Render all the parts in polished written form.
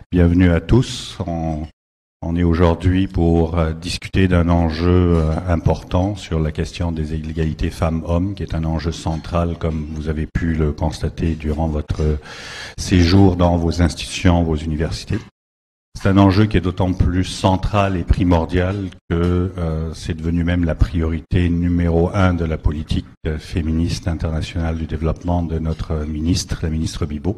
Bienvenue à tous. On est aujourd'hui pour discuter d'un enjeu important sur la question des égalités femmes-hommes, qui est un enjeu central, comme vous avez pu le constater durant votre séjour dans vos institutions, vos universités. C'est un enjeu qui est d'autant plus central et primordial que c'est devenu même la priorité numéro 1 de la politique féministe internationale du développement de notre ministre, la ministre Bibeau,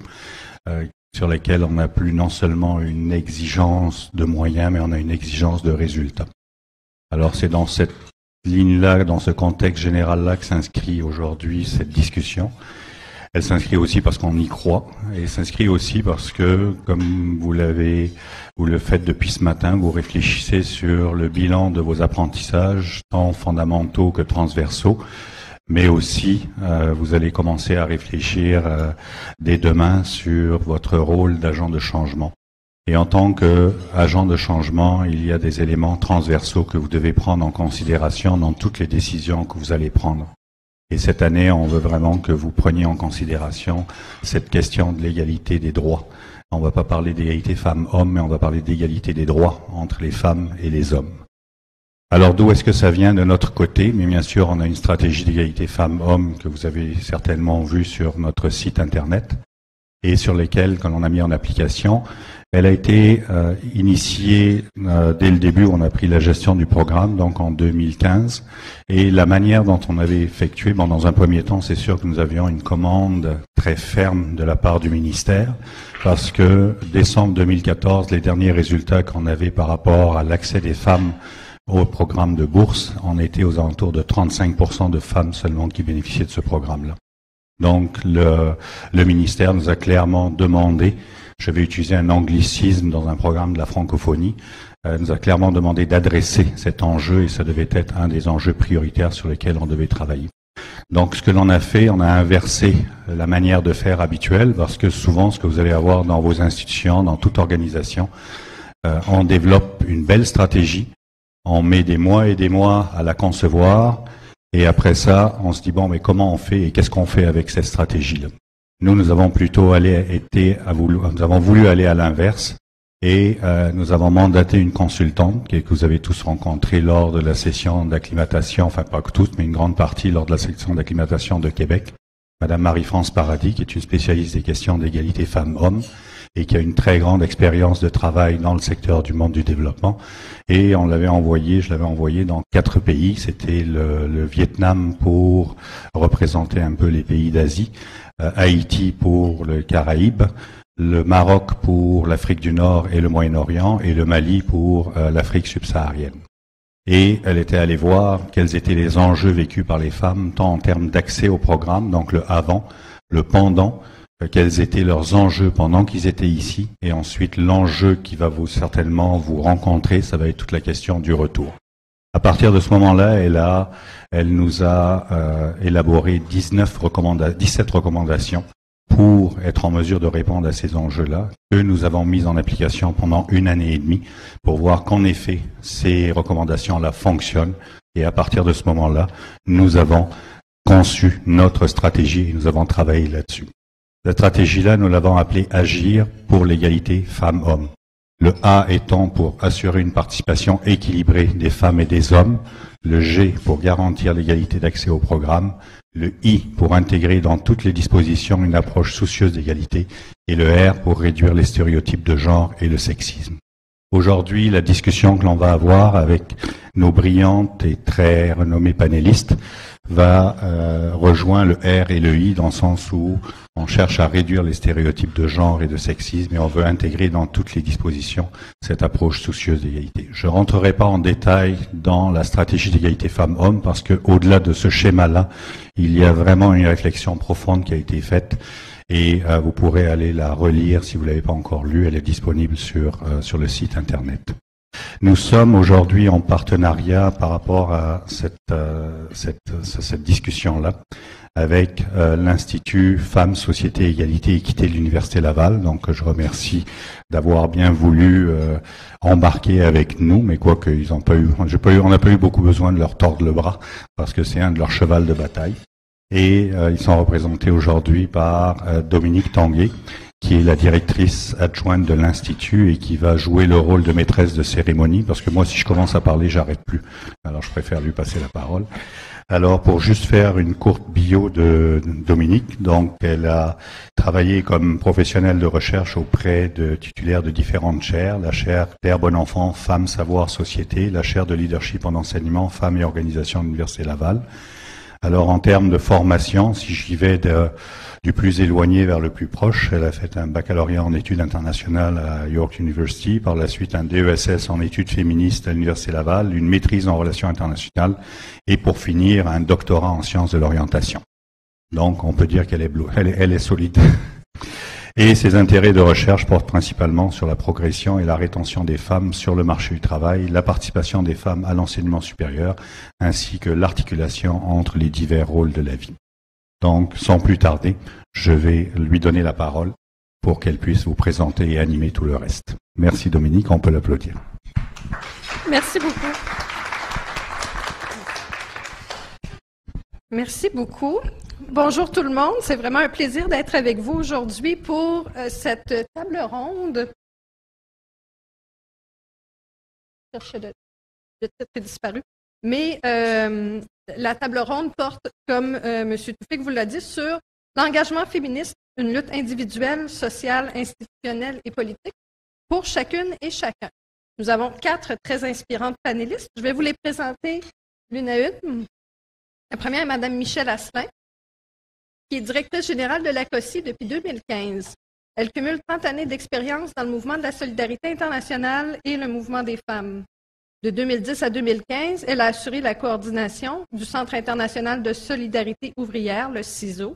sur laquelle on n'a plus non seulement une exigence de moyens, mais on a une exigence de résultats. Alors c'est dans cette ligne-là, dans ce contexte général-là que s'inscrit aujourd'hui cette discussion. Elle s'inscrit aussi parce qu'on y croit, et s'inscrit aussi parce que, comme vous le faites depuis ce matin, vous réfléchissez sur le bilan de vos apprentissages, tant fondamentaux que transversaux, mais aussi vous allez commencer à réfléchir dès demain sur votre rôle d'agent de changement. Et en tant qu'agent de changement, il y a des éléments transversaux que vous devez prendre en considération dans toutes les décisions que vous allez prendre. Et cette année, on veut vraiment que vous preniez en considération cette question de l'égalité des droits. On ne va pas parler d'égalité femmes-hommes, mais on va parler d'égalité des droits entre les femmes et les hommes. Alors d'où est-ce que ça vient de notre côté? Mais bien sûr, on a une stratégie d'égalité femmes-hommes que vous avez certainement vue sur notre site internet et sur lesquelles, quand on a mis en application, elle a été initiée dès le début, on a pris la gestion du programme, donc en 2015. Et la manière dont on avait effectué, dans un premier temps, c'est sûr que nous avions une commande très ferme de la part du ministère, parce que décembre 2014, les derniers résultats qu'on avait par rapport à l'accès des femmes au programme de bourse, on était aux alentours de 35% de femmes seulement qui bénéficiaient de ce programme-là. Donc le ministère nous a clairement demandé, je vais utiliser un anglicisme dans un programme de la francophonie, nous a clairement demandé d'adresser cet enjeu et ça devait être un des enjeux prioritaires sur lesquels on devait travailler. Donc ce que l'on a fait, on a inversé la manière de faire habituelle parce que souvent ce que vous allez avoir dans vos institutions, dans toute organisation, on développe une belle stratégie, on met des mois et des mois à la concevoir et après ça, on se dit bon mais comment on fait et qu'est-ce qu'on fait avec cette stratégie-là? Nous avons plutôt nous avons voulu aller à l'inverse et nous avons mandaté une consultante que vous avez tous rencontrée lors de la session d'acclimatation, enfin pas que tous, mais une grande partie lors de la session d'acclimatation de Québec, Madame Marie-France Paradis, qui est une spécialiste des questions d'égalité femmes-hommes et qui a une très grande expérience de travail dans le secteur du monde du développement. Et je l'avais envoyé dans 4 pays. C'était le Vietnam pour représenter un peu les pays d'Asie, Haïti pour le Caraïbe, le Maroc pour l'Afrique du Nord et le Moyen-Orient, et le Mali pour l'Afrique subsaharienne. Et elle était allée voir quels étaient les enjeux vécus par les femmes, tant en termes d'accès au programme, donc le avant, le pendant, quels étaient leurs enjeux pendant qu'ils étaient ici, et ensuite l'enjeu qui va certainement vous rencontrer, ça va être toute la question du retour. À partir de ce moment-là, elle nous a élaboré 17 recommandations pour être en mesure de répondre à ces enjeux-là, que nous avons mis en application pendant 1 année et demie pour voir qu'en effet, ces recommandations-là fonctionnent. Et à partir de ce moment-là, nous avons conçu notre stratégie et nous avons travaillé là-dessus. La stratégie-là, nous l'avons appelée Agir pour l'égalité femmes-hommes. Le A étant pour assurer une participation équilibrée des femmes et des hommes, le G pour garantir l'égalité d'accès au programme, le I pour intégrer dans toutes les dispositions une approche soucieuse d'égalité et le R pour réduire les stéréotypes de genre et le sexisme. Aujourd'hui, la discussion que l'on va avoir avec nos brillantes et très renommées panélistes va rejoindre le R et le I dans le sens où on cherche à réduire les stéréotypes de genre et de sexisme et on veut intégrer dans toutes les dispositions cette approche soucieuse d'égalité. Je ne rentrerai pas en détail dans la stratégie d'égalité femmes-hommes parce que au-delà de ce schéma-là, il y a vraiment une réflexion profonde qui a été faite et vous pourrez aller la relire si vous ne l'avez pas encore lue. Elle est disponible sur le site internet. Nous sommes aujourd'hui en partenariat par rapport à cette discussion-là avec l'Institut Femmes, Société, Égalité, Équité de l'Université Laval. Donc je remercie d'avoir bien voulu embarquer avec nous, mais quoique ils ont pas eu, on n'a pas eu beaucoup besoin de leur tordre le bras parce que c'est un de leurs chevals de bataille. Et ils sont représentés aujourd'hui par Dominique Tanguay, qui est la directrice adjointe de l'Institut et qui va jouer le rôle de maîtresse de cérémonie, parce que moi, si je commence à parler, j'arrête plus. Alors, je préfère lui passer la parole. Alors, pour juste faire une courte bio de Dominique, donc elle a travaillé comme professionnelle de recherche auprès de titulaires de différentes chaires, la chaire Terre, Bon Enfant, Femmes, Savoir, Société, la chaire de leadership en enseignement, Femmes et Organisation de l'Université Laval. Alors, en termes de formation, si j'y vais du plus éloigné vers le plus proche, elle a fait un baccalauréat en études internationales à York University, par la suite un DESS en études féministes à l'Université Laval, une maîtrise en relations internationales et pour finir un doctorat en sciences de l'orientation. Donc, on peut dire qu'elle est solide. Et ses intérêts de recherche portent principalement sur la progression et la rétention des femmes sur le marché du travail, la participation des femmes à l'enseignement supérieur, ainsi que l'articulation entre les divers rôles de la vie. Donc, sans plus tarder, je vais lui donner la parole pour qu'elle puisse vous présenter et animer tout le reste. Merci Dominique, on peut l'applaudir. Merci beaucoup. Merci beaucoup. Bonjour tout le monde, c'est vraiment un plaisir d'être avec vous aujourd'hui pour cette table ronde. Le titre est disparu. Mais la table ronde porte, comme M. Toufik vous l'a dit, sur l'engagement féministe, une lutte individuelle, sociale, institutionnelle et politique pour chacune et chacun. Nous avons 4 très inspirantes panélistes. Je vais vous les présenter l'une à une. La première est Mme Michèle Asselin, qui est directrice générale de la COSI depuis 2015. Elle cumule 30 années d'expérience dans le mouvement de la solidarité internationale et le mouvement des femmes. De 2010 à 2015, elle a assuré la coordination du Centre international de solidarité ouvrière, le CISO,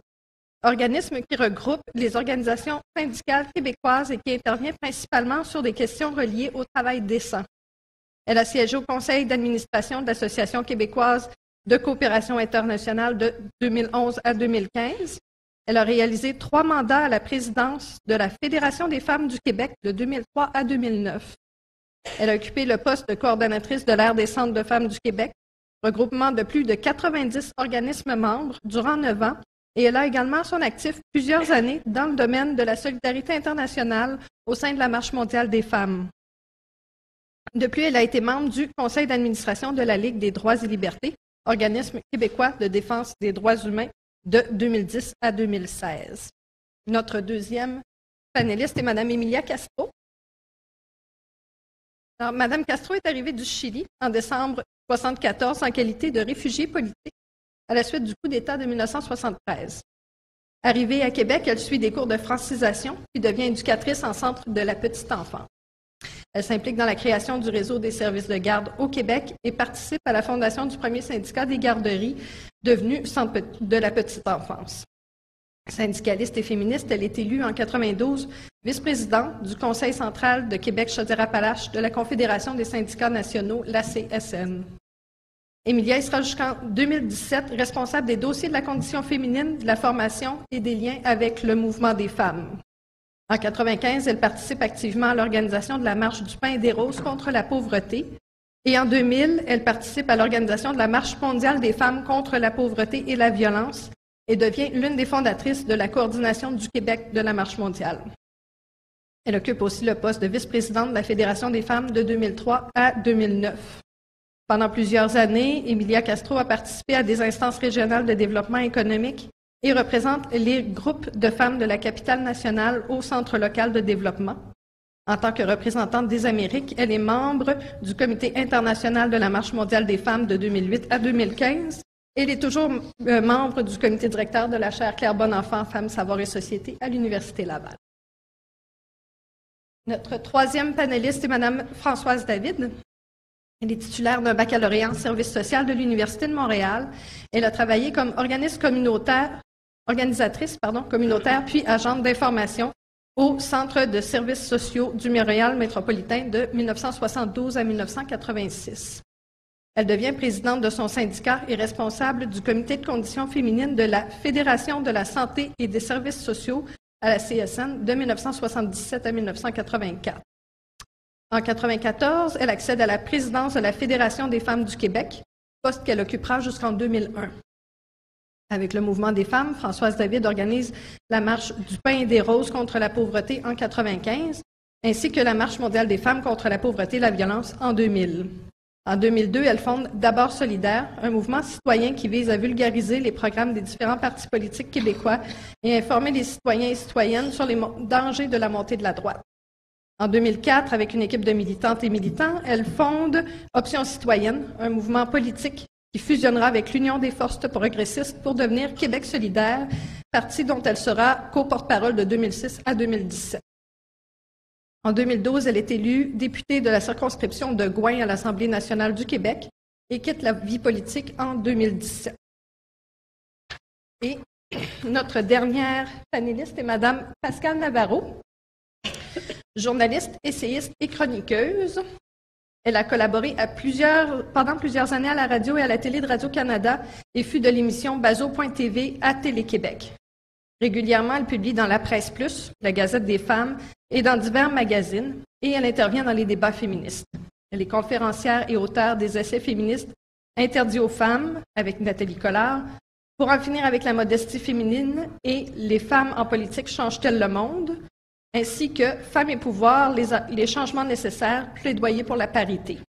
organisme qui regroupe les organisations syndicales québécoises et qui intervient principalement sur des questions reliées au travail décent. Elle a siégé au conseil d'administration de l'Association québécoise de coopération internationale de 2011 à 2015. Elle a réalisé 3 mandats à la présidence de la Fédération des femmes du Québec de 2003 à 2009. Elle a occupé le poste de coordonnatrice de l'Aire des centres de femmes du Québec, regroupement de plus de 90 organismes membres durant 9 ans, et elle a également à son actif plusieurs années dans le domaine de la solidarité internationale au sein de la Marche mondiale des femmes. De plus, elle a été membre du conseil d'administration de la Ligue des droits et libertés, organisme québécois de défense des droits humains de 2010 à 2016. Notre deuxième panéliste est Mme Emilia Castro. Alors, Mme Castro est arrivée du Chili en décembre 1974 en qualité de réfugiée politique à la suite du coup d'État de 1973. Arrivée à Québec, elle suit des cours de francisation puis devient éducatrice en centre de la petite enfance. Elle s'implique dans la création du réseau des services de garde au Québec et participe à la fondation du premier syndicat des garderies, devenu Centre de la petite enfance. Syndicaliste et féministe, elle est élue en 1992 vice-présidente du Conseil central de Québec-Chaudière-Appalaches de la Confédération des syndicats nationaux, la CSN. Emilia sera jusqu'en 2017 responsable des dossiers de la condition féminine, de la formation et des liens avec le mouvement des femmes. En 1995, elle participe activement à l'organisation de la Marche du pain et des roses contre la pauvreté. Et en 2000, elle participe à l'organisation de la Marche mondiale des femmes contre la pauvreté et la violence et devient l'une des fondatrices de la coordination du Québec de la Marche mondiale. Elle occupe aussi le poste de vice-présidente de la Fédération des femmes de 2003 à 2009. Pendant plusieurs années, Emilia Castro a participé à des instances régionales de développement économique et représente les groupes de femmes de la capitale nationale au Centre local de développement. En tant que représentante des Amériques, elle est membre du Comité international de la Marche mondiale des femmes de 2008 à 2015. Elle est toujours membre du comité directeur de la chaire Claire Bonenfant, Femmes, Savoir et Société à l'Université Laval. Notre troisième panéliste est Mme Françoise David. Elle est titulaire d'un baccalauréat en service social de l'Université de Montréal. Elle a travaillé comme organisatrice communautaire puis agente d'information au Centre de services sociaux du Montréal métropolitain de 1972 à 1986. Elle devient présidente de son syndicat et responsable du comité de conditions féminines de la Fédération de la santé et des services sociaux à la CSN de 1977 à 1984. En 1994, elle accède à la présidence de la Fédération des femmes du Québec, poste qu'elle occupera jusqu'en 2001. Avec le mouvement des femmes, Françoise David organise la marche du pain et des roses contre la pauvreté en 1995, ainsi que la marche mondiale des femmes contre la pauvreté et la violence en 2000. En 2002, elle fonde D'abord solidaire, un mouvement citoyen qui vise à vulgariser les programmes des différents partis politiques québécois et informer les citoyens et citoyennes sur les dangers de la montée de la droite. En 2004, avec une équipe de militantes et militants, elle fonde Option citoyenne, un mouvement politique qui fusionnera avec l'Union des forces progressistes pour devenir Québec solidaire, parti dont elle sera co-porte-parole de 2006 à 2017. En 2012, elle est élue députée de la circonscription de Gouin à l'Assemblée nationale du Québec et quitte la vie politique en 2017. Et notre dernière panéliste est Mme Pascale Navarro, journaliste, essayiste et chroniqueuse. Elle a collaboré pendant plusieurs années à la radio et à la télé de Radio-Canada et fut de l'émission Bazo.tv à Télé-Québec. Régulièrement, elle publie dans La Presse Plus, la Gazette des femmes et dans divers magazines, et elle intervient dans les débats féministes. Elle est conférencière et auteure des essais féministes Interdits aux femmes, avec Nathalie Collard, Pour en finir avec la modestie féminine et Les femmes en politique changent-elles le monde, ainsi que Femmes et pouvoir, les changements nécessaires, plaidoyer pour la parité.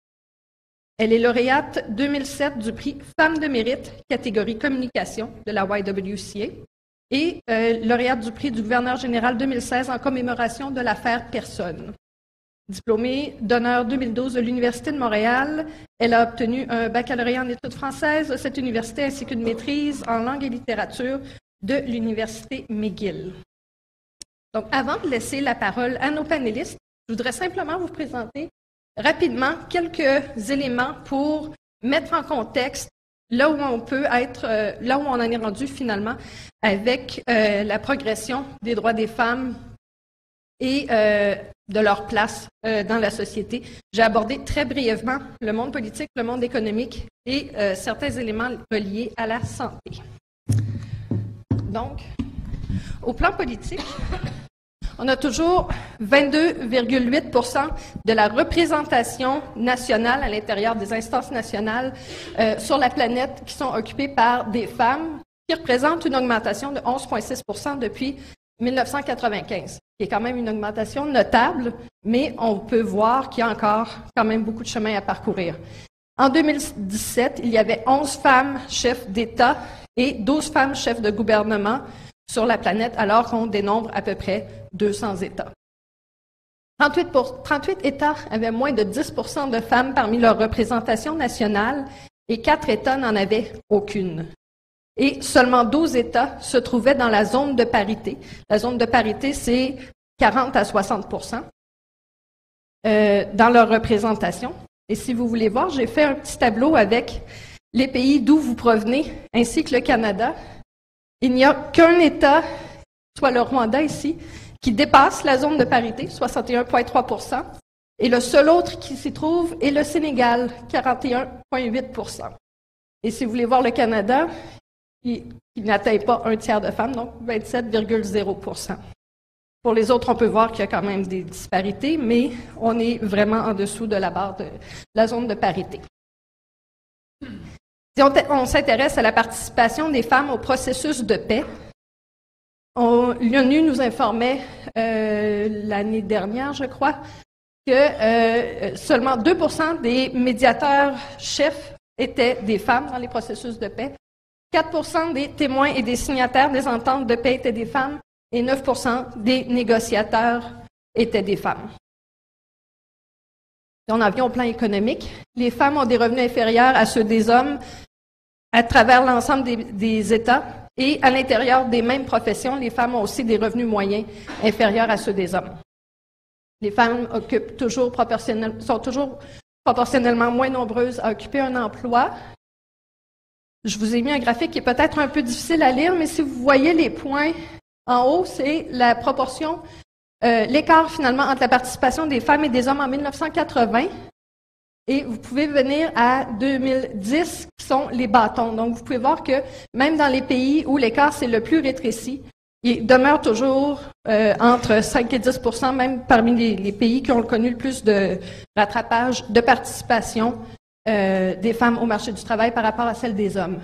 Elle est lauréate 2007 du prix Femmes de mérite, catégorie communication de la YWCA, et lauréate du prix du gouverneur général 2016 en commémoration de l'affaire Personne. Diplômée d'honneur 2012 de l'Université de Montréal, elle a obtenu un baccalauréat en études françaises de cette université ainsi qu'une maîtrise en langue et littérature de l'Université McGill. Donc, avant de laisser la parole à nos panélistes, je voudrais simplement vous présenter rapidement quelques éléments pour mettre en contexte là où on peut être, là où on en est rendu finalement avec la progression des droits des femmes et de leur place dans la société. J'ai abordé très brièvement le monde politique, le monde économique et certains éléments reliés à la santé. Donc, au plan politique, on a toujours 22,8% de la représentation nationale à l'intérieur des instances nationales sur la planète qui sont occupées par des femmes, qui représente une augmentation de 11,6% depuis 1995, qui est quand même une augmentation notable, mais on peut voir qu'il y a encore quand même beaucoup de chemin à parcourir. En 2017, il y avait 11 femmes chefs d'État et 12 femmes chefs de gouvernement sur la planète, alors qu'on dénombre à peu près 200 États. 38 États avaient moins de 10% de femmes parmi leur représentation nationale et 4 États n'en avaient aucune. Et seulement 12 États se trouvaient dans la zone de parité. La zone de parité, c'est 40 à 60% dans leur représentation. Et si vous voulez voir, j'ai fait un petit tableau avec les pays d'où vous provenez, ainsi que le Canada. Il n'y a qu'un État, soit le Rwanda ici, qui dépasse la zone de parité, 61,3%, et le seul autre qui s'y trouve est le Sénégal, 41,8%. Et si vous voulez voir le Canada, il n'atteint pas un tiers de femmes, donc 27,0%. Pour les autres, on peut voir qu'il y a quand même des disparités, mais on est vraiment en dessous de la barre de la zone de parité. Si on s'intéresse à la participation des femmes au processus de paix, l'ONU nous informait l'année dernière, je crois, que seulement 2% des médiateurs chefs étaient des femmes dans les processus de paix, 4% des témoins et des signataires des ententes de paix étaient des femmes et 9% des négociateurs étaient des femmes. Si on en vient au plan économique, les femmes ont des revenus inférieurs à ceux des hommes à travers l'ensemble des États et à l'intérieur des mêmes professions, les femmes ont aussi des revenus moyens inférieurs à ceux des hommes. Les femmes sont toujours proportionnellement moins nombreuses à occuper un emploi. Je vous ai mis un graphique qui est peut-être un peu difficile à lire, mais si vous voyez les points en haut, c'est la proportion, l'écart finalement entre la participation des femmes et des hommes en 1980. Et vous pouvez venir à 2010, qui sont les bâtons. Donc, vous pouvez voir que même dans les pays où l'écart c'est le plus rétréci, il demeure toujours entre 5 et 10%, même parmi les pays qui ont connu le plus de rattrapage de participation des femmes au marché du travail par rapport à celle des hommes.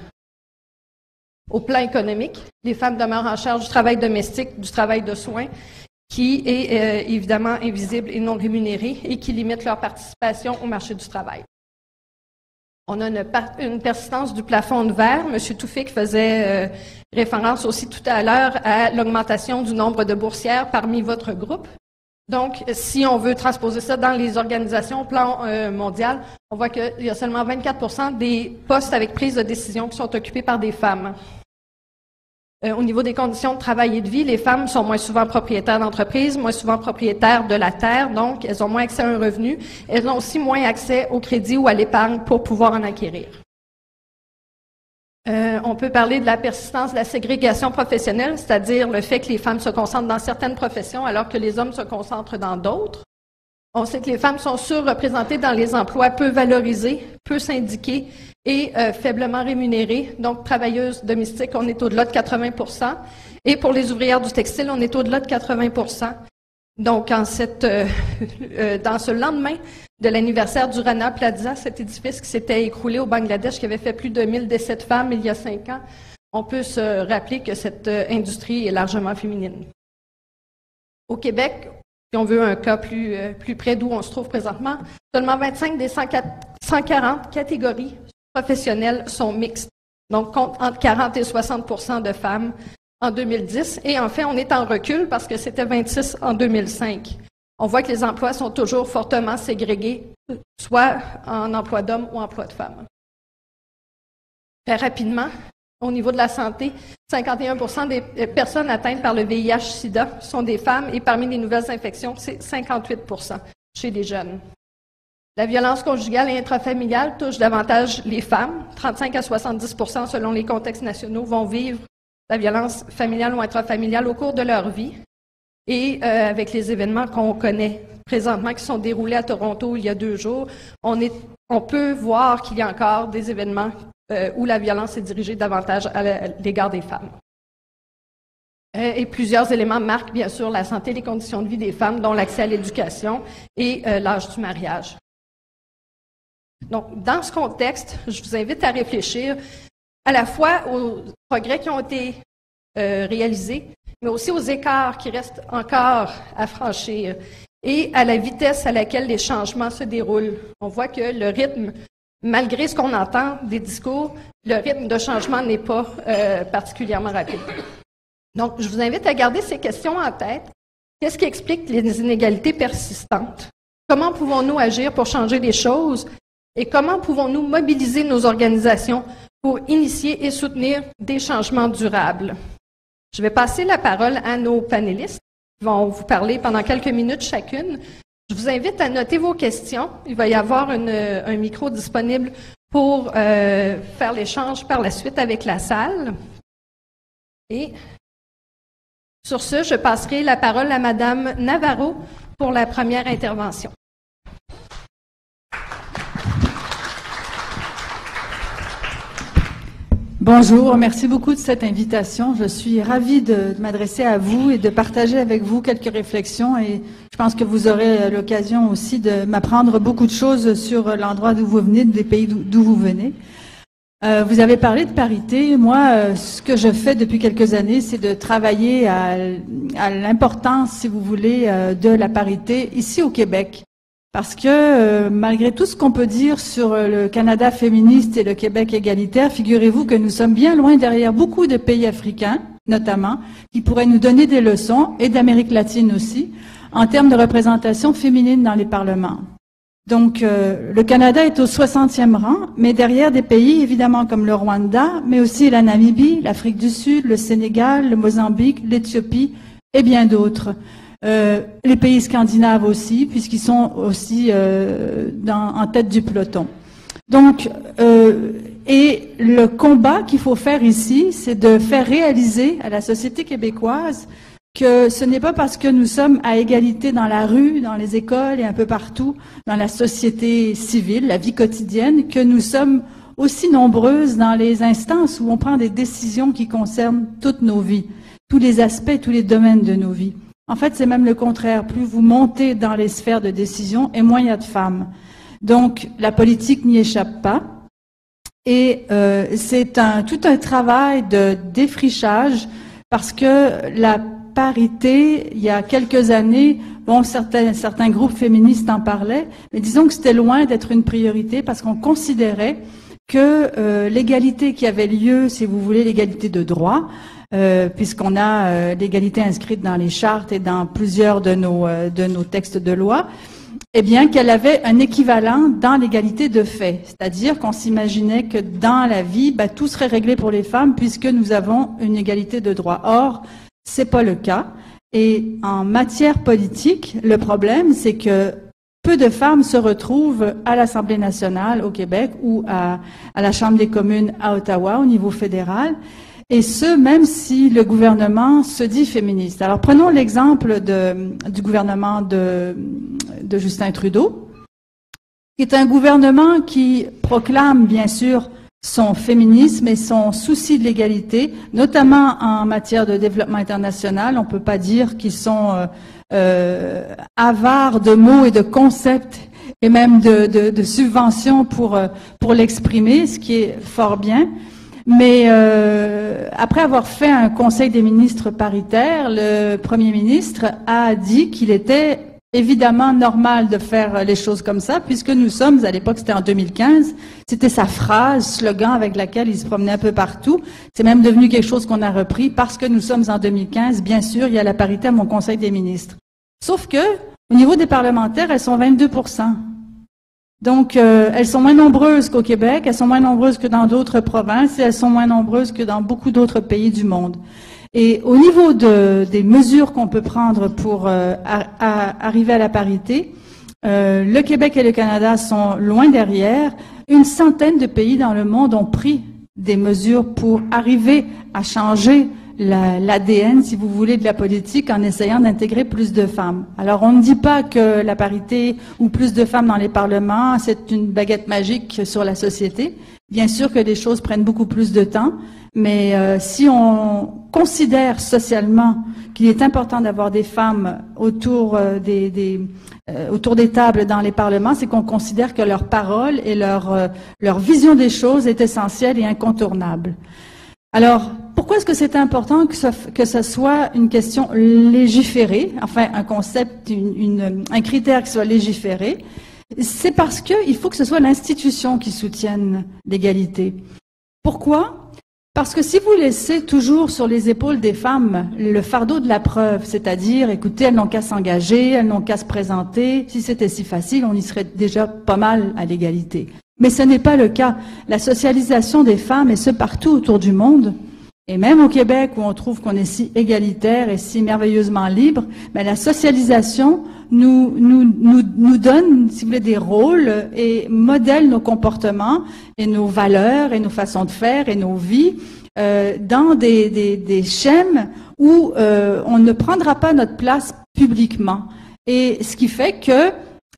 Au plan économique, les femmes demeurent en charge du travail domestique, du travail de soins, qui est évidemment invisible et non rémunéré et qui limite leur participation au marché du travail. On a une persistance du plafond de verre. M. Toufik faisait référence aussi tout à l'heure à l'augmentation du nombre de boursières parmi votre groupe. Donc, si on veut transposer ça dans les organisations au plan mondial, on voit qu'il y a seulement 24% des postes avec prise de décision qui sont occupés par des femmes. Au niveau des conditions de travail et de vie, les femmes sont moins souvent propriétaires d'entreprises, moins souvent propriétaires de la terre, donc elles ont moins accès à un revenu. Elles ont aussi moins accès au crédit ou à l'épargne pour pouvoir en acquérir. On peut parler de la persistance de la ségrégation professionnelle, c'est-à-dire le fait que les femmes se concentrent dans certaines professions alors que les hommes se concentrent dans d'autres. On sait que les femmes sont surreprésentées dans les emplois peu valorisés, peu syndiqués et faiblement rémunérés. Donc, travailleuses domestiques, on est au-delà de 80%. Et pour les ouvrières du textile, on est au-delà de 80%. Donc, dans ce lendemain de l'anniversaire du Rana Plaza, cet édifice qui s'était écroulé au Bangladesh, qui avait fait plus de 1000 décès de femmes il y a 5 ans, on peut se rappeler que cette industrie est largement féminine. Au Québec, si on veut un cas plus près d'où on se trouve présentement, seulement 25 des 140 catégories professionnelles sont mixtes. Donc, compte entre 40 et 60% de femmes en 2010. Et en fait, on est en recul parce que c'était 26 en 2005. On voit que les emplois sont toujours fortement ségrégés, soit en emploi d'hommes ou emploi de femmes. Très rapidement, au niveau de la santé, 51% des personnes atteintes par le VIH-Sida sont des femmes et parmi les nouvelles infections, c'est 58% chez les jeunes. La violence conjugale et intrafamiliale touche davantage les femmes. 35 à 70% selon les contextes nationaux vont vivre la violence familiale ou intrafamiliale au cours de leur vie. Et avec les événements qu'on connaît présentement qui sont déroulés à Toronto il y a 2 jours, on peut voir qu'il y a encore des événements où la violence est dirigée davantage à l'égard des femmes. Et plusieurs éléments marquent bien sûr la santé et les conditions de vie des femmes, dont l'accès à l'éducation et l'âge du mariage. Donc, dans ce contexte, je vous invite à réfléchir à la fois aux progrès qui ont été réalisés, mais aussi aux écarts qui restent encore à franchir et à la vitesse à laquelle les changements se déroulent. On voit que le rythme, malgré ce qu'on entend des discours, le rythme de changement n'est pas particulièrement rapide. Donc, je vous invite à garder ces questions en tête. Qu'est-ce qui explique les inégalités persistantes? Comment pouvons-nous agir pour changer les choses? Et comment pouvons-nous mobiliser nos organisations pour initier et soutenir des changements durables? Je vais passer la parole à nos panélistes qui vont vous parler pendant quelques minutes chacune. Je vous invite à noter vos questions. Il va y avoir un micro disponible pour faire l'échange par la suite avec la salle. Et sur ce, je passerai la parole à Madame Navarro pour la première intervention. Bonjour, merci beaucoup de cette invitation. Je suis ravie de m'adresser à vous et de partager avec vous quelques réflexions et je pense que vous aurez l'occasion aussi de m'apprendre beaucoup de choses sur l'endroit d'où vous venez, des pays d'où vous venez. Vous avez parlé de parité. Moi, ce que je fais depuis quelques années, c'est de travailler à l'importance, si vous voulez, de la parité ici au Québec. Parce que malgré tout ce qu'on peut dire sur le Canada féministe et le Québec égalitaire, figurez-vous que nous sommes bien loin derrière beaucoup de pays africains, notamment, qui pourraient nous donner des leçons, et d'Amérique latine aussi, en termes de représentation féminine dans les parlements. Donc, le Canada est au 60e rang, mais derrière des pays, évidemment, comme le Rwanda, mais aussi la Namibie, l'Afrique du Sud, le Sénégal, le Mozambique, l'Éthiopie et bien d'autres. Les pays scandinaves aussi, puisqu'ils sont aussi en tête du peloton. Donc, et le combat qu'il faut faire ici, c'est de faire réaliser à la société québécoise que ce n'est pas parce que nous sommes à égalité dans la rue, dans les écoles et un peu partout, dans la société civile, la vie quotidienne, que nous sommes aussi nombreuses dans les instances où on prend des décisions qui concernent toutes nos vies, tous les aspects, tous les domaines de nos vies. En fait, c'est même le contraire. Plus vous montez dans les sphères de décision, et moins il y a de femmes. Donc, la politique n'y échappe pas. Et c'est tout un travail de défrichage parce que la parité, il y a quelques années, bon, certains groupes féministes en parlaient, mais disons que c'était loin d'être une priorité parce qu'on considérait que l'égalité qui avait lieu, si vous voulez, l'égalité de droit, puisqu'on a l'égalité inscrite dans les chartes et dans plusieurs de nos textes de loi, eh bien qu'elle avait un équivalent dans l'égalité de fait. C'est-à-dire qu'on s'imaginait que dans la vie, tout serait réglé pour les femmes puisque nous avons une égalité de droit. Or, c'est pas le cas. Et en matière politique, le problème, c'est que peu de femmes se retrouvent à l'Assemblée nationale au Québec ou à la Chambre des communes à Ottawa au niveau fédéral. Et ce, même si le gouvernement se dit féministe. Alors, prenons l'exemple du gouvernement de Justin Trudeau, qui est un gouvernement qui proclame, bien sûr, son féminisme et son souci de l'égalité, notamment en matière de développement international. On ne peut pas dire qu'ils sont avares de mots et de concepts et même de subventions pour l'exprimer, ce qui est fort bien. Mais après avoir fait un conseil des ministres paritaire, le premier ministre a dit qu'il était évidemment normal de faire les choses comme ça, puisque nous sommes, à l'époque c'était en 2015, c'était sa phrase, slogan avec laquelle il se promenait un peu partout. C'est même devenu quelque chose qu'on a repris, parce que nous sommes en 2015, bien sûr, il y a la parité à mon conseil des ministres. Sauf que, au niveau des parlementaires, elles sont 22%. Donc, elles sont moins nombreuses qu'au Québec, elles sont moins nombreuses que dans d'autres provinces et elles sont moins nombreuses que dans beaucoup d'autres pays du monde. Et au niveau des mesures qu'on peut prendre pour arriver à la parité, le Québec et le Canada sont loin derrière. Une centaine de pays dans le monde ont pris des mesures pour arriver à changer l'ADN, si vous voulez, de la politique en essayant d'intégrer plus de femmes. Alors, on ne dit pas que la parité ou plus de femmes dans les parlements, c'est une baguette magique sur la société. Bien sûr que les choses prennent beaucoup plus de temps, mais si on considère socialement qu'il est important d'avoir des femmes autour des tables dans les parlements, c'est qu'on considère que leur parole et leur vision des choses est essentielle et incontournable. Alors, pourquoi est-ce que c'est important que ce soit une question légiférée, enfin un concept, un critère qui soit légiféré? C'est parce qu'il faut que ce soit l'institution qui soutienne l'égalité. Pourquoi? Parce que si vous laissez toujours sur les épaules des femmes le fardeau de la preuve, c'est-à-dire, écoutez, elles n'ont qu'à s'engager, elles n'ont qu'à se présenter, si c'était si facile, on y serait déjà pas mal à l'égalité. Mais ce n'est pas le cas. La socialisation des femmes, et ce partout autour du monde, et même au Québec où on trouve qu'on est si égalitaire et si merveilleusement libre, mais la socialisation nous donne, si vous voulez, des rôles et modèle nos comportements et nos valeurs et nos façons de faire et nos vies dans des schèmes où on ne prendra pas notre place publiquement. Et ce qui fait que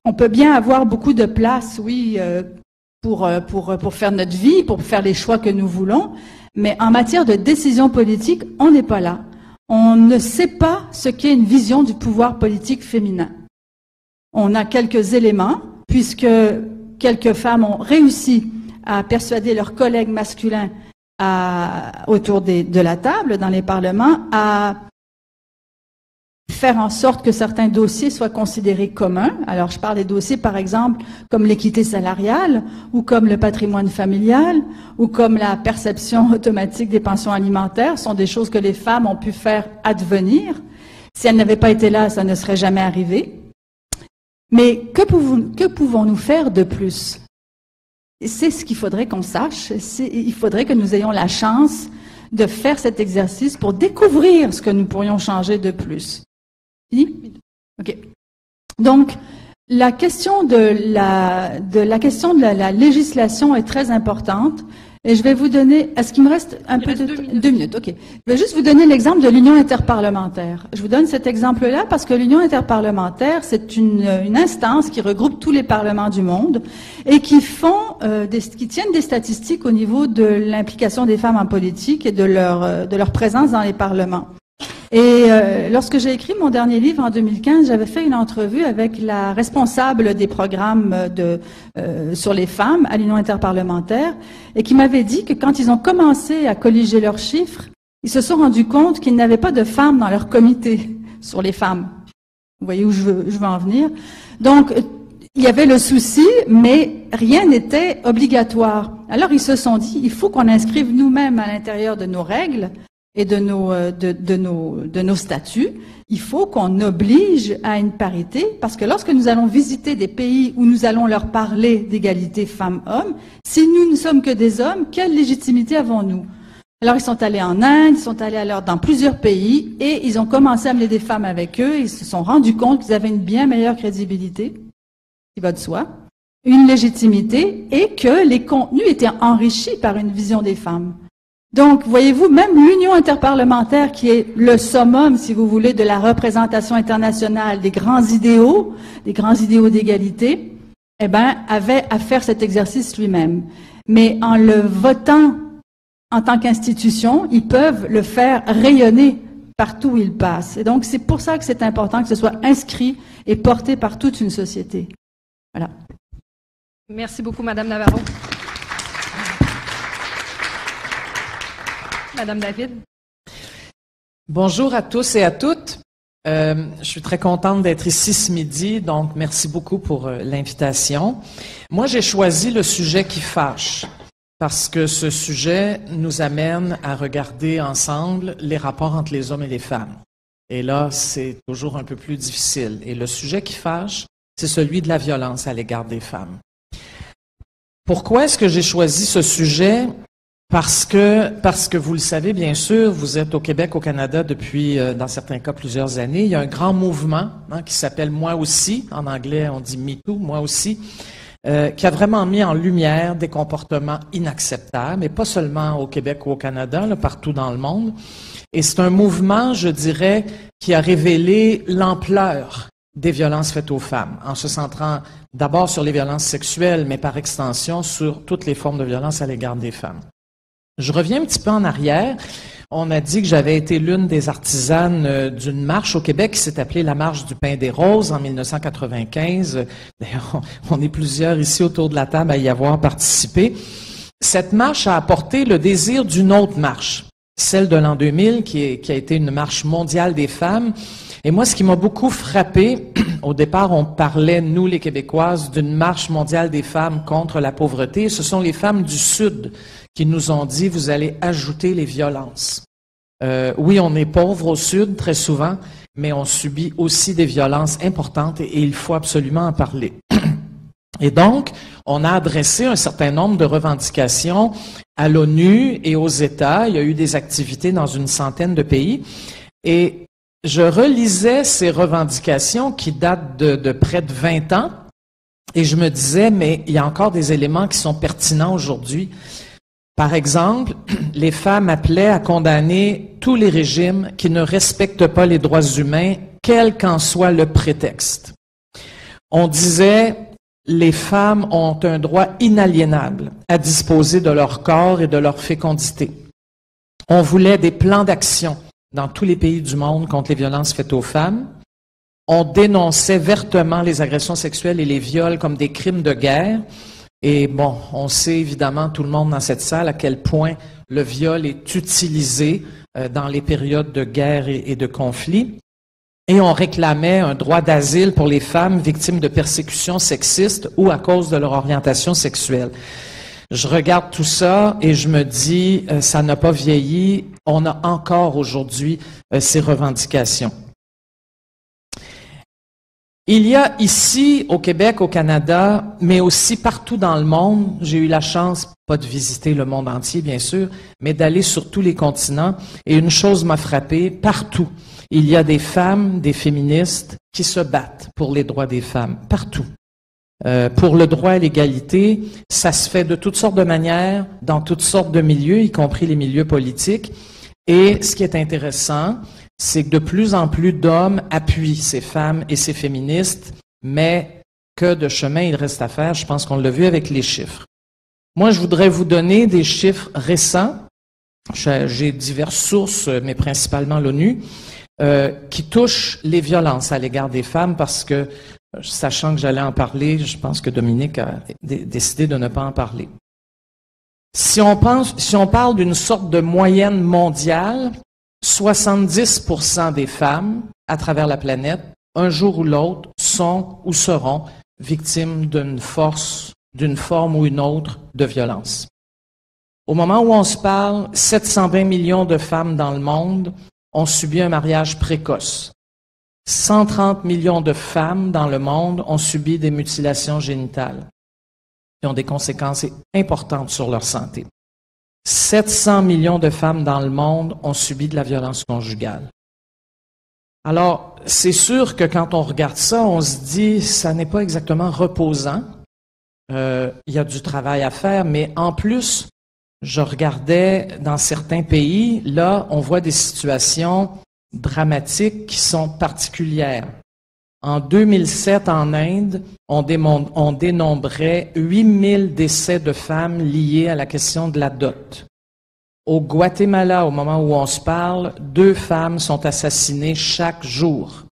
on peut bien avoir beaucoup de place, oui, pour faire notre vie, pour faire les choix que nous voulons, mais en matière de décision politique, on n'est pas là. On ne sait pas ce qu'est une vision du pouvoir politique féminin. On a quelques éléments, puisque quelques femmes ont réussi à persuader leurs collègues masculins autour de la table, dans les parlements, à faire en sorte que certains dossiers soient considérés communs. Alors, je parle des dossiers, par exemple, comme l'équité salariale, ou comme le patrimoine familial, ou comme la perception automatique des pensions alimentaires. Ce sont des choses que les femmes ont pu faire advenir. Si elles n'avaient pas été là, ça ne serait jamais arrivé. Mais que pouvons-nous faire de plus? C'est ce qu'il faudrait qu'on sache. Il faudrait que nous ayons la chance de faire cet exercice pour découvrir ce que nous pourrions changer de plus. Fini? OK. Donc, la question de la législation est très importante. Et je vais vous donner, est-ce qu'il me reste un peu de 2 minutes? OK. Je vais juste vous donner l'exemple de l'Union interparlementaire. Je vous donne cet exemple-là parce que l'Union interparlementaire, c'est une instance qui regroupe tous les parlements du monde et qui tiennent des statistiques au niveau de l'implication des femmes en politique et de leur présence dans les parlements. Et lorsque j'ai écrit mon dernier livre en 2015, j'avais fait une entrevue avec la responsable des programmes sur les femmes à l'Union interparlementaire et qui m'avait dit que quand ils ont commencé à colliger leurs chiffres, ils se sont rendus compte qu'ils n'avaient pas de femmes dans leur comité sur les femmes. Vous voyez où je veux en venir? Donc, il y avait le souci, mais rien n'était obligatoire. Alors, ils se sont dit, il faut qu'on inscrive nous-mêmes à l'intérieur de nos règles et de nos statuts, il faut qu'on oblige à une parité, parce que lorsque nous allons visiter des pays où nous allons leur parler d'égalité femmes-hommes, si nous ne sommes que des hommes, quelle légitimité avons-nous? Alors, ils sont allés en Inde, ils sont allés alors dans plusieurs pays, et ils ont commencé à amener des femmes avec eux, ils se sont rendus compte qu'ils avaient une bien meilleure crédibilité, qui va de soi, une légitimité, et que les contenus étaient enrichis par une vision des femmes. Donc, voyez-vous, même l'Union interparlementaire, qui est le summum, si vous voulez, de la représentation internationale des grands idéaux d'égalité, eh ben, avait à faire cet exercice lui-même. Mais en le votant en tant qu'institution, ils peuvent le faire rayonner partout où ils passent. Et donc, c'est pour ça que c'est important que ce soit inscrit et porté par toute une société. Voilà. Merci beaucoup, Madame Navarro. Madame David. Bonjour à tous et à toutes. Je suis très contente d'être ici ce midi, donc merci beaucoup pour l'invitation. Moi, j'ai choisi le sujet qui fâche, parce que ce sujet nous amène à regarder ensemble les rapports entre les hommes et les femmes. Et là, c'est toujours un peu plus difficile. Et le sujet qui fâche, c'est celui de la violence à l'égard des femmes. Pourquoi est-ce que j'ai choisi ce sujet? Parce que vous le savez, bien sûr, vous êtes au Québec, au Canada depuis, dans certains cas, plusieurs années. Il y a un grand mouvement qui s'appelle « Moi aussi », en anglais on dit « Me Too »,« Moi aussi », qui a vraiment mis en lumière des comportements inacceptables, et pas seulement au Québec ou au Canada, là, partout dans le monde. Et c'est un mouvement, je dirais, qui a révélé l'ampleur des violences faites aux femmes, en se centrant d'abord sur les violences sexuelles, mais par extension sur toutes les formes de violence à l'égard des femmes. Je reviens un petit peu en arrière. On a dit que j'avais été l'une des artisanes d'une marche au Québec qui s'est appelée la Marche du Pain des Roses en 1995. D'ailleurs, on est plusieurs ici autour de la table à y avoir participé. Cette marche a apporté le désir d'une autre marche, celle de l'an 2000, qui a été une marche mondiale des femmes. Et moi, ce qui m'a beaucoup frappé, au départ, on parlait, nous les Québécoises, d'une marche mondiale des femmes contre la pauvreté. Ce sont les femmes du Sud qui nous ont dit, vous allez ajouter les violences. Oui, on est pauvre au Sud très souvent, mais on subit aussi des violences importantes et il faut absolument en parler. Et donc, on a adressé un certain nombre de revendications à l'ONU et aux États. Il y a eu des activités dans une centaine de pays. Et je relisais ces revendications qui datent de près de 20 ans et je me disais, mais il y a encore des éléments qui sont pertinents aujourd'hui. Par exemple, les femmes appelaient à condamner tous les régimes qui ne respectent pas les droits humains, quel qu'en soit le prétexte. On disait, les femmes ont un droit inaliénable à disposer de leur corps et de leur fécondité. On voulait des plans d'action dans tous les pays du monde contre les violences faites aux femmes. On dénonçait vertement les agressions sexuelles et les viols comme des crimes de guerre. Et bon, on sait évidemment, tout le monde dans cette salle, à quel point le viol est utilisé dans les périodes de guerre et de conflit. Et on réclamait un droit d'asile pour les femmes victimes de persécutions sexistes ou à cause de leur orientation sexuelle. Je regarde tout ça et je me dis, ça n'a pas vieilli. On a encore aujourd'hui ces revendications. Il y a ici, au Québec, au Canada, mais aussi partout dans le monde, j'ai eu la chance, pas de visiter le monde entier, bien sûr, mais d'aller sur tous les continents. Et une chose m'a frappé, partout, il y a des femmes, des féministes qui se battent pour les droits des femmes, partout. Pour le droit à l'égalité, ça se fait de toutes sortes de manières, dans toutes sortes de milieux, y compris les milieux politiques. Et ce qui est intéressant, c'est que de plus en plus d'hommes appuient ces femmes et ces féministes, mais que de chemin il reste à faire. Je pense qu'on l'a vu avec les chiffres. Moi, je voudrais vous donner des chiffres récents j'ai diverses sources, mais principalement l'ONU, qui touchent les violences à l'égard des femmes parce que, sachant que j'allais en parler, je pense que Dominique a décidé de ne pas en parler. Si on parle d'une sorte de moyenne mondiale, 70% des femmes à travers la planète, un jour ou l'autre, sont ou seront victimes d'une forme ou une autre de violence. Au moment où on se parle, 720 millions de femmes dans le monde ont subi un mariage précoce. 130 millions de femmes dans le monde ont subi des mutilations génitales qui ont des conséquences importantes sur leur santé. 700 millions de femmes dans le monde ont subi de la violence conjugale. Alors, c'est sûr que quand on regarde ça, on se dit, ça n'est pas exactement reposant. Il y a du travail à faire, mais en plus, je regardais dans certains pays, là, on voit des situations dramatiques qui sont particulières. En 2007, en Inde, on dénombrait 8000 décès de femmes liés à la question de la dot. Au Guatemala, au moment où on se parle, 2 femmes sont assassinées chaque jour.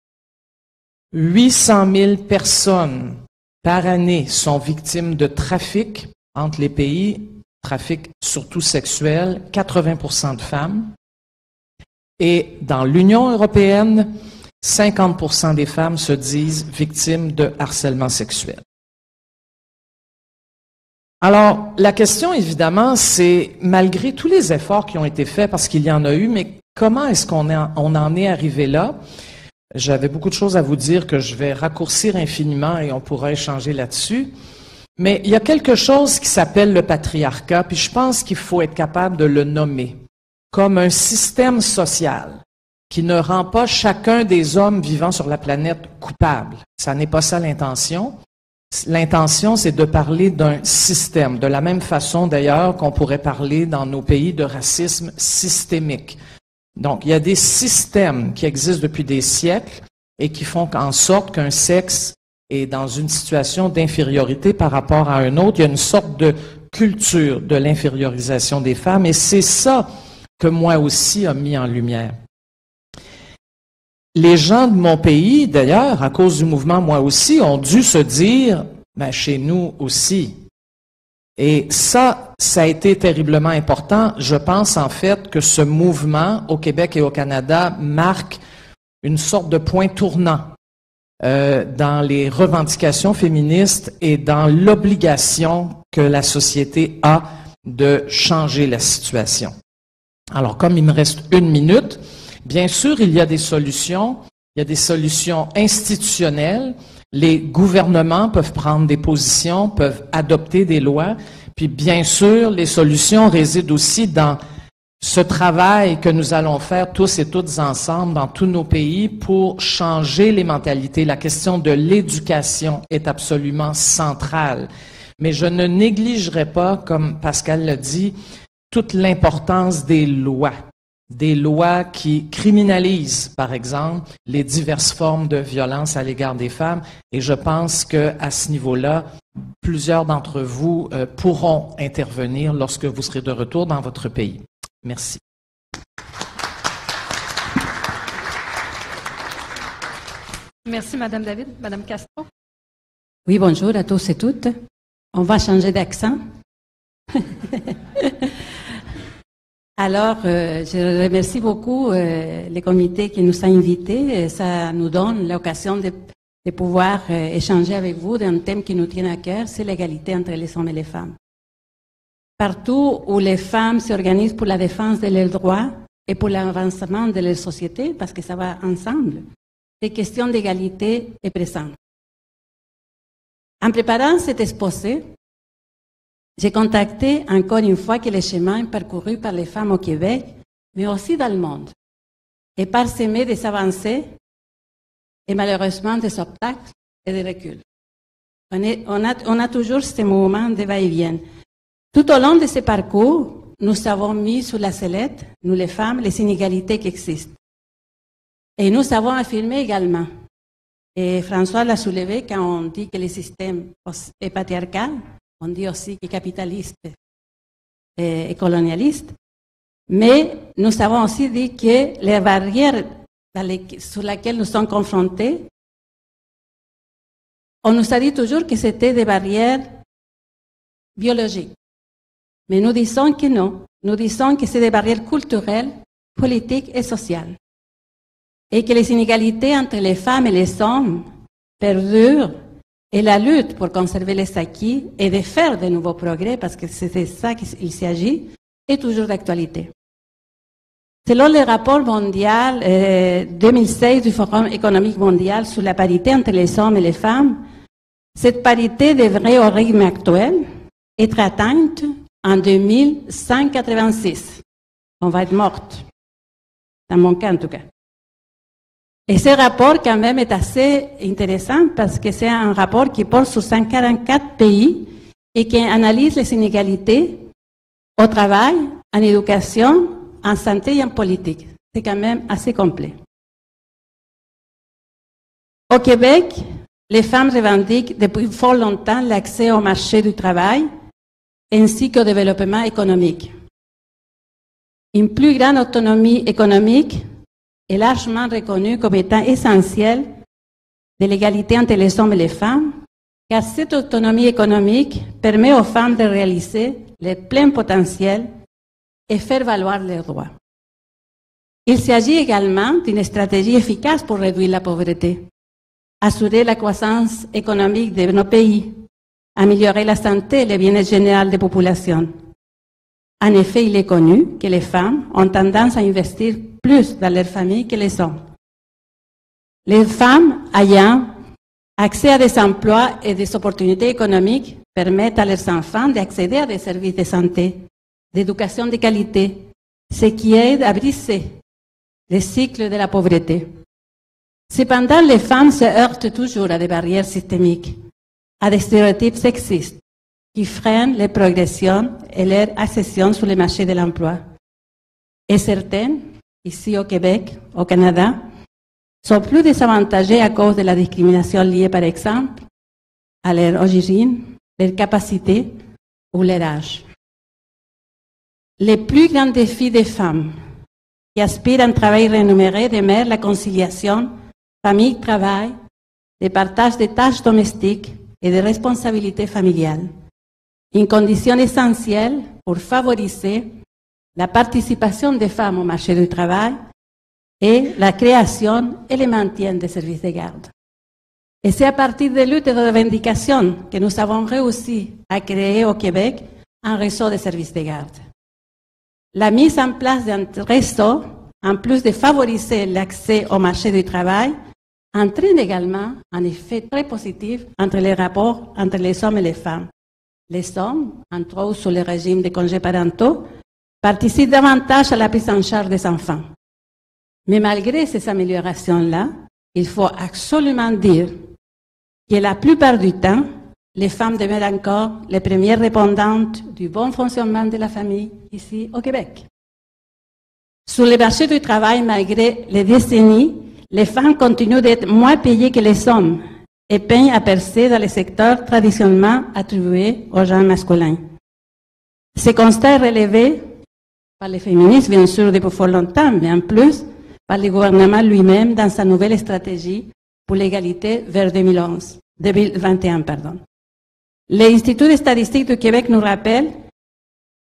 800 000 personnes par année sont victimes de trafic entre les pays, trafic surtout sexuel, 80% de femmes. Et dans l'Union européenne, 50% des femmes se disent victimes de harcèlement sexuel. Alors, la question, évidemment, c'est, malgré tous les efforts qui ont été faits, parce qu'il y en a eu, mais comment est-ce qu'on en est arrivé là? J'avais beaucoup de choses à vous dire que je vais raccourcir infiniment et on pourra échanger là-dessus. Mais il y a quelque chose qui s'appelle le patriarcat, puis je pense qu'il faut être capable de le nommer comme un système social qui ne rend pas chacun des hommes vivant sur la planète coupable. Ça n'est pas ça l'intention. L'intention, c'est de parler d'un système, de la même façon d'ailleurs qu'on pourrait parler dans nos pays de racisme systémique. Donc, il y a des systèmes qui existent depuis des siècles et qui font en sorte qu'un sexe est dans une situation d'infériorité par rapport à un autre. Il y a une sorte de culture de l'infériorisation des femmes et c'est ça que moi aussi a mis en lumière. Les gens de mon pays, d'ailleurs, à cause du mouvement Moi aussi, ont dû se dire, ben, chez nous aussi. Et ça a été terriblement important. Je pense en fait que ce mouvement au Québec et au Canada marque une sorte de point tournant dans les revendications féministes et dans l'obligation que la société a de changer la situation. Alors, comme il me reste 1 minute, bien sûr, il y a des solutions. Il y a des solutions institutionnelles. Les gouvernements peuvent prendre des positions, peuvent adopter des lois. Puis, bien sûr, les solutions résident aussi dans ce travail que nous allons faire tous et toutes ensemble dans tous nos pays pour changer les mentalités. La question de l'éducation est absolument centrale. Mais je ne négligerai pas, comme Pascal l'a dit, toute l'importance des lois qui criminalisent, par exemple, les diverses formes de violence à l'égard des femmes. Et je pense qu'à ce niveau-là, plusieurs d'entre vous pourront intervenir lorsque vous serez de retour dans votre pays. Merci. Merci, Madame David. Madame Castro. Oui, bonjour à tous et toutes. On va changer d'accent. Alors, je remercie beaucoup le comité qui nous a invités. Ça nous donne l'occasion de pouvoir échanger avec vous d'un thème qui nous tient à cœur, c'est l'égalité entre les hommes et les femmes. Partout où les femmes s'organisent pour la défense de leurs droits et pour l'avancement de leur société, parce que ça va ensemble, des questions d'égalité est présente. En préparant cet exposé, j'ai contacté encore une fois que le chemin parcouru par les femmes au Québec, mais aussi dans le monde, est parsemé des avancées et malheureusement des obstacles et des reculs. On a toujours ce mouvement de va-et-vient. Tout au long de ce parcours, nous avons mis sur la sellette, nous les femmes, les inégalités qui existent. Et nous avons affirmé également, et François l'a soulevé quand on dit que le système est patriarcal, on dit aussi qu'il est capitaliste et colonialiste. Mais nous avons aussi dit que les barrières sur lesquelles nous sommes confrontés, on nous a dit toujours que c'était des barrières biologiques. Mais nous disons que non. Nous disons que c'est des barrières culturelles, politiques et sociales. Et que les inégalités entre les femmes et les hommes perdurent, et la lutte pour conserver les acquis et de faire de nouveaux progrès, parce que c'est de ça qu'il s'agit, est toujours d'actualité. Selon le rapport mondial 2016 du Forum économique mondial sur la parité entre les hommes et les femmes, cette parité devrait, au rythme actuel, être atteinte en 2186. On va être morte. Dans mon cas, en tout cas. Et ce rapport, quand même, est assez intéressant parce que c'est un rapport qui porte sur 144 pays et qui analyse les inégalités au travail, en éducation, en santé et en politique. C'est quand même assez complet. Au Québec, les femmes revendiquent depuis fort longtemps l'accès au marché du travail ainsi qu'au développement économique. Une plus grande autonomie économique est largement reconnue comme étant essentielle de l'égalité entre les hommes et les femmes, car cette autonomie économique permet aux femmes de réaliser leur plein potentiel et faire valoir leurs droits. Il s'agit également d'une stratégie efficace pour réduire la pauvreté, assurer la croissance économique de nos pays, améliorer la santé et le bien-être général des populations. En effet, il est connu que les femmes ont tendance à investir plus dans leur famille que les hommes. Les femmes ayant accès à des emplois et des opportunités économiques permettent à leurs enfants d'accéder à des services de santé, d'éducation de qualité, ce qui aide à briser le cycle de la pauvreté. Cependant, les femmes se heurtent toujours à des barrières systémiques, à des stéréotypes sexistes qui freinent leur progression et leur accession sur le marché de l'emploi. Et certaines, ici au Québec, au Canada, sont plus désavantagées à cause de la discrimination liée, par exemple, à leur origine, leur capacité ou leur âge. Les plus grands défis des femmes qui aspirent à un travail rémunéré demeurent la conciliation famille-travail, le partage des tâches domestiques et des responsabilités familiales. Une condition essentielle pour favoriser la participation des femmes au marché du travail et la création et le maintien des services de garde. Et c'est à partir des luttes et de revendications que nous avons réussi à créer au Québec un réseau de services de garde. La mise en place d'un réseau, en plus de favoriser l'accès au marché du travail, entraîne également un effet très positif entre les rapports entre les hommes et les femmes. Les hommes, entre autres sous le régime des congés parentaux, participent davantage à la prise en charge des enfants. Mais malgré ces améliorations-là, il faut absolument dire que la plupart du temps, les femmes demeurent encore les premières répondantes du bon fonctionnement de la famille ici au Québec. Sur le marché du travail, malgré les décennies, les femmes continuent d'être moins payées que les hommes et peinent à percer dans les secteurs traditionnellement attribués aux genres masculins. Ce constat est relevé par les féministes, bien sûr, depuis fort longtemps, mais en plus par le gouvernement lui-même dans sa nouvelle stratégie pour l'égalité vers 2021. L'Institut de statistique du Québec nous rappelle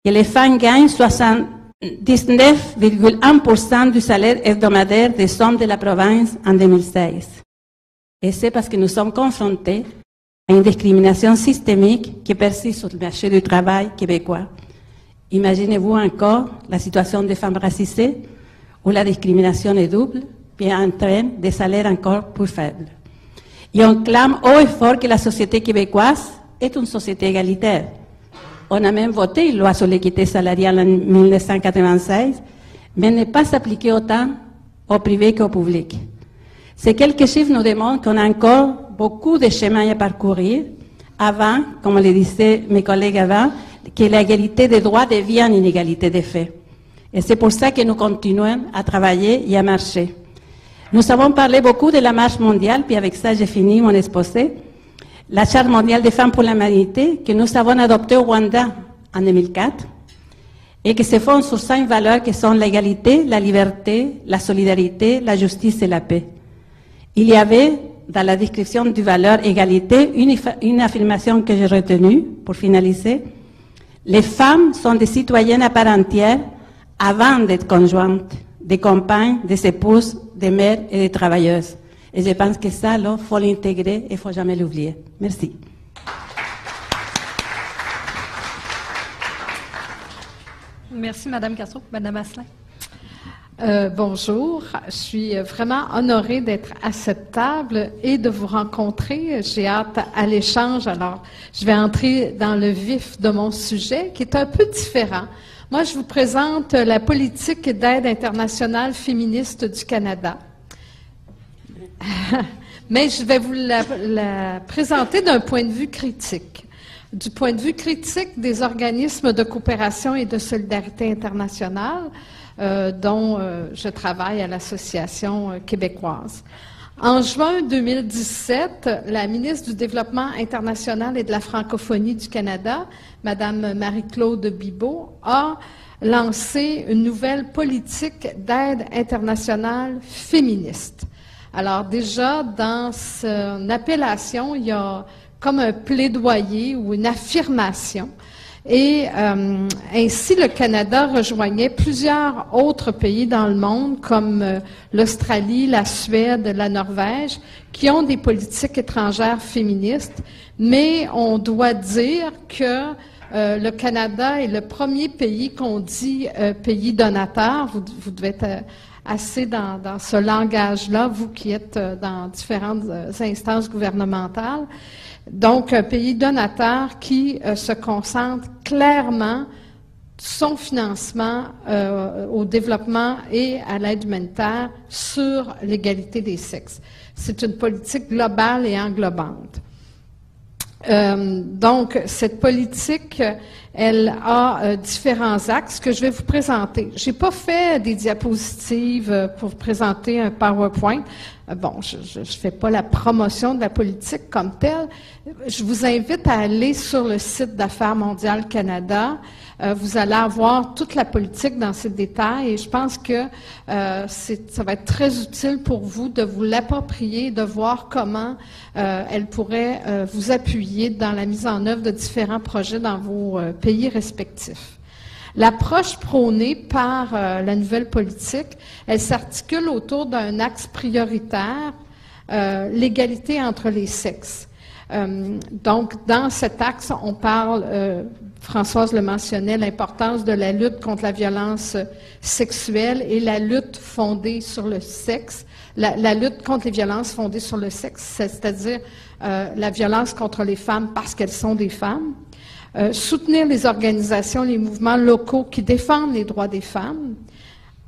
que les femmes gagnent 79,1% du salaire hebdomadaire des hommes de la province en 2016. Et c'est parce que nous sommes confrontés à une discrimination systémique qui persiste sur le marché du travail québécois. Imaginez-vous encore la situation des femmes racisées où la discrimination est double, puis entraîne des salaires encore plus faibles. Et on clame haut et fort que la société québécoise est une société égalitaire. On a même voté une loi sur l'équité salariale en 1996, mais elle n'est pas appliquée autant au privé qu'au public. Ces quelques chiffres nous démontrent qu'on a encore beaucoup de chemins à parcourir avant, comme le disaient mes collègues avant, que l'égalité des droits devienne une égalité des faits. Et c'est pour ça que nous continuons à travailler et à marcher. Nous avons parlé beaucoup de la marche mondiale, puis avec ça j'ai fini mon exposé. La Charte mondiale des femmes pour l'humanité que nous avons adoptée au Rwanda en 2004 et qui se fondent sur 5 valeurs qui sont l'égalité, la liberté, la solidarité, la justice et la paix. Il y avait, dans la description du valeur égalité, une affirmation que j'ai retenue pour finaliser. Les femmes sont des citoyennes à part entière avant d'être conjointes, des compagnes, des épouses, des mères et des travailleuses. Et je pense que ça, il faut l'intégrer et il ne faut jamais l'oublier. Merci. Merci, Madame Castro. Madame Asselin. Bonjour, je suis vraiment honorée d'être à cette table et de vous rencontrer. J'ai hâte à l'échange. Alors, je vais entrer dans le vif de mon sujet qui est un peu différent. Moi, je vous présente la politique d'aide internationale féministe du Canada. Mais je vais vous la présenter d'un point de vue critique. Du point de vue critique des organismes de coopération et de solidarité internationale, dont je travaille à l'Association québécoise. En juin 2017, la ministre du Développement international et de la francophonie du Canada, Madame Marie-Claude Bibeau, a lancé une nouvelle politique d'aide internationale féministe. Alors déjà, dans son appellation, il y a comme un plaidoyer ou une affirmation. Et ainsi, le Canada rejoignait plusieurs autres pays dans le monde, comme l'Australie, la Suède, la Norvège, qui ont des politiques étrangères féministes. Mais on doit dire que le Canada est le premier pays qu'on dit pays donateur. Vous devez être assez dans ce langage-là, vous qui êtes dans différentes instances gouvernementales. Donc, un pays donateur qui se concentre clairement son financement au développement et à l'aide humanitaire sur l'égalité des sexes. C'est une politique globale et englobante. Donc, cette politique, elle a différents axes que je vais vous présenter. J'ai pas fait des diapositives pour vous présenter un PowerPoint. Bon, je fais pas la promotion de la politique comme telle. Je vous invite à aller sur le site d'Affaires mondiales Canada. Vous allez avoir toute la politique dans ses détails et je pense que ça va être très utile pour vous de vous l'approprier, de voir comment elle pourrait vous appuyer dans la mise en œuvre de différents projets dans vos pays respectifs. L'approche prônée par la nouvelle politique, elle s'articule autour d'un axe prioritaire, l'égalité entre les sexes. Donc, dans cet axe, on parle, Françoise le mentionnait, l'importance de la lutte contre la violence sexuelle et la lutte fondée sur le sexe, la lutte contre les violences fondées sur le sexe, c'est-à-dire la violence contre les femmes parce qu'elles sont des femmes. Soutenir les organisations, les mouvements locaux qui défendent les droits des femmes,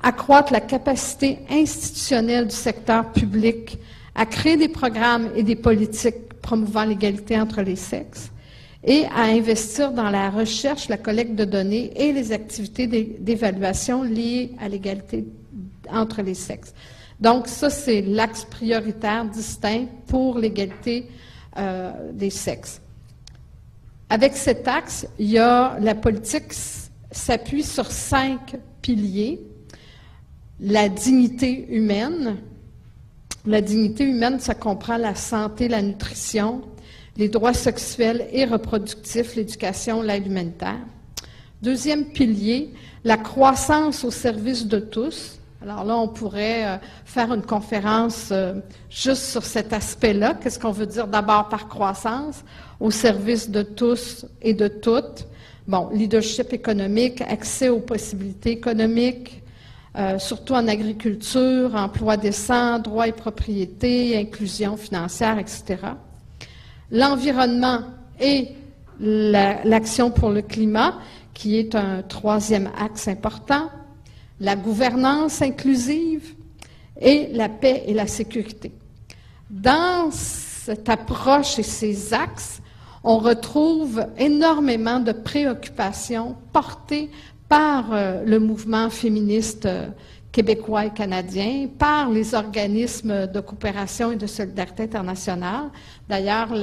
accroître la capacité institutionnelle du secteur public à créer des programmes et des politiques promouvant l'égalité entre les sexes et à investir dans la recherche, la collecte de données et les activités d'évaluation liées à l'égalité entre les sexes. Donc, ça, c'est l'axe prioritaire distinct pour l'égalité des sexes. Avec cet axe, la politique s'appuie sur 5 piliers. La dignité humaine. La dignité humaine, ça comprend la santé, la nutrition, les droits sexuels et reproductifs, l'éducation, l'aide humanitaire. Deuxième pilier, la croissance au service de tous. Alors là, on pourrait faire une conférence juste sur cet aspect-là. Qu'est-ce qu'on veut dire d'abord par croissance? Au service de tous et de toutes. Bon, leadership économique, accès aux possibilités économiques, surtout en agriculture, emploi décent, droits et propriétés, inclusion financière, etc. L'environnement et l'action pour le climat, qui est un troisième axe important. La gouvernance inclusive et la paix et la sécurité. Dans cette approche et ces axes, on retrouve énormément de préoccupations portées par le mouvement féministe québécois et canadien, par les organismes de coopération et de solidarité internationale. D'ailleurs,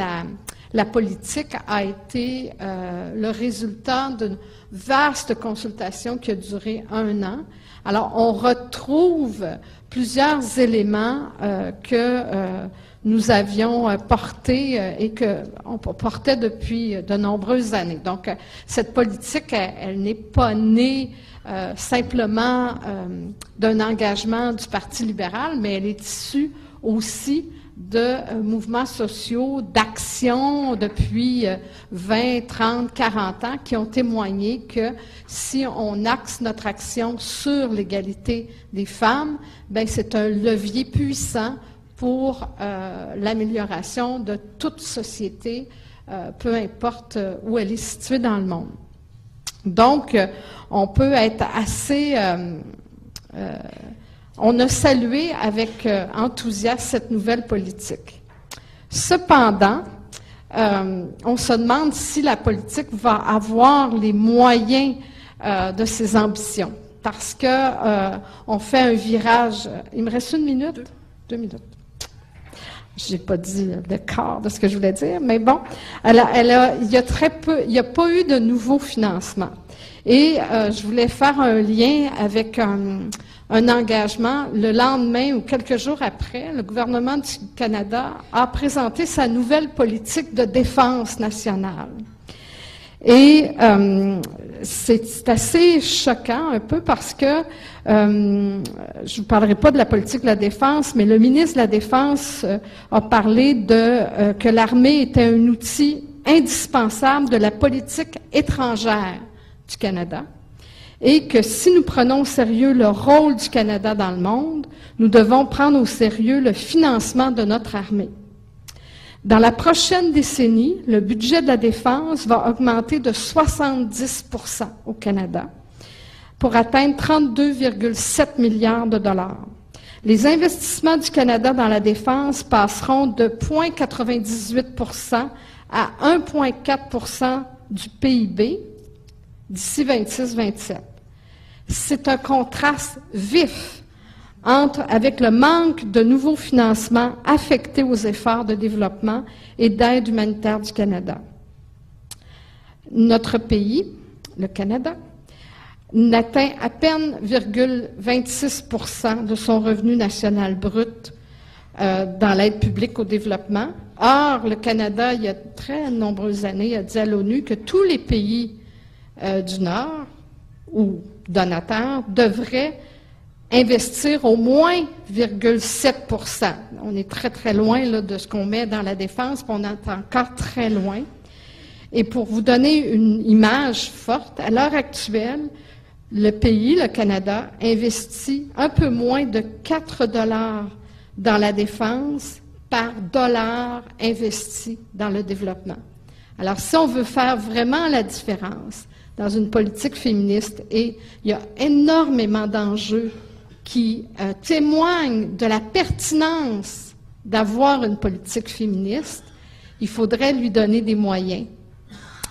La politique a été le résultat d'une vaste consultation qui a duré 1 an. Alors, on retrouve plusieurs éléments que nous avions portés et qu'on portait depuis de nombreuses années. Donc, cette politique, elle n'est pas née simplement d'un engagement du Parti libéral, mais elle est issue aussi de mouvements sociaux, d'actions depuis 20, 30, 40 ans qui ont témoigné que si on axe notre action sur l'égalité des femmes, ben c'est un levier puissant pour l'amélioration de toute société, peu importe où elle est située dans le monde. Donc, on peut être assez... on a salué avec enthousiasme cette nouvelle politique. Cependant, on se demande si la politique va avoir les moyens de ses ambitions, parce que on fait un virage. Il me reste 1 minute? 2 minutes. Je n'ai pas dit le quart de ce que je voulais dire, mais bon, il y a très peu, il n'y a pas eu de nouveaux financements. Et je voulais faire un lien avec un engagement. Le lendemain ou quelques jours après, le gouvernement du Canada a présenté sa nouvelle politique de défense nationale. Et c'est assez choquant un peu parce que, je ne vous parlerai pas de la politique de la défense, mais le ministre de la Défense a parlé que l'armée était un outil indispensable de la politique étrangère du Canada et que si nous prenons au sérieux le rôle du Canada dans le monde, nous devons prendre au sérieux le financement de notre armée. Dans la prochaine décennie, le budget de la défense va augmenter de 70% au Canada pour atteindre 32,7 milliards de dollars. Les investissements du Canada dans la défense passeront de 0,98% à 1,4% du PIB d'ici 26-27. C'est un contraste vif avec le manque de nouveaux financements affectés aux efforts de développement et d'aide humanitaire du Canada. Notre pays, le Canada, n'atteint à peine 0,26% de son revenu national brut dans l'aide publique au développement. Or, le Canada, il y a très nombreuses années, a dit à l'ONU que tous les pays du Nord ou donateurs devraient investir au moins 0,7%. On est très, très loin là, de ce qu'on met dans la défense, puis on est encore très loin. Et pour vous donner une image forte, à l'heure actuelle, le pays, le Canada, investit un peu moins de 4 $ dans la défense par dollar investi dans le développement. Alors, si on veut faire vraiment la différence dans une politique féministe, et il y a énormément d'enjeux qui témoignent de la pertinence d'avoir une politique féministe, il faudrait lui donner des moyens.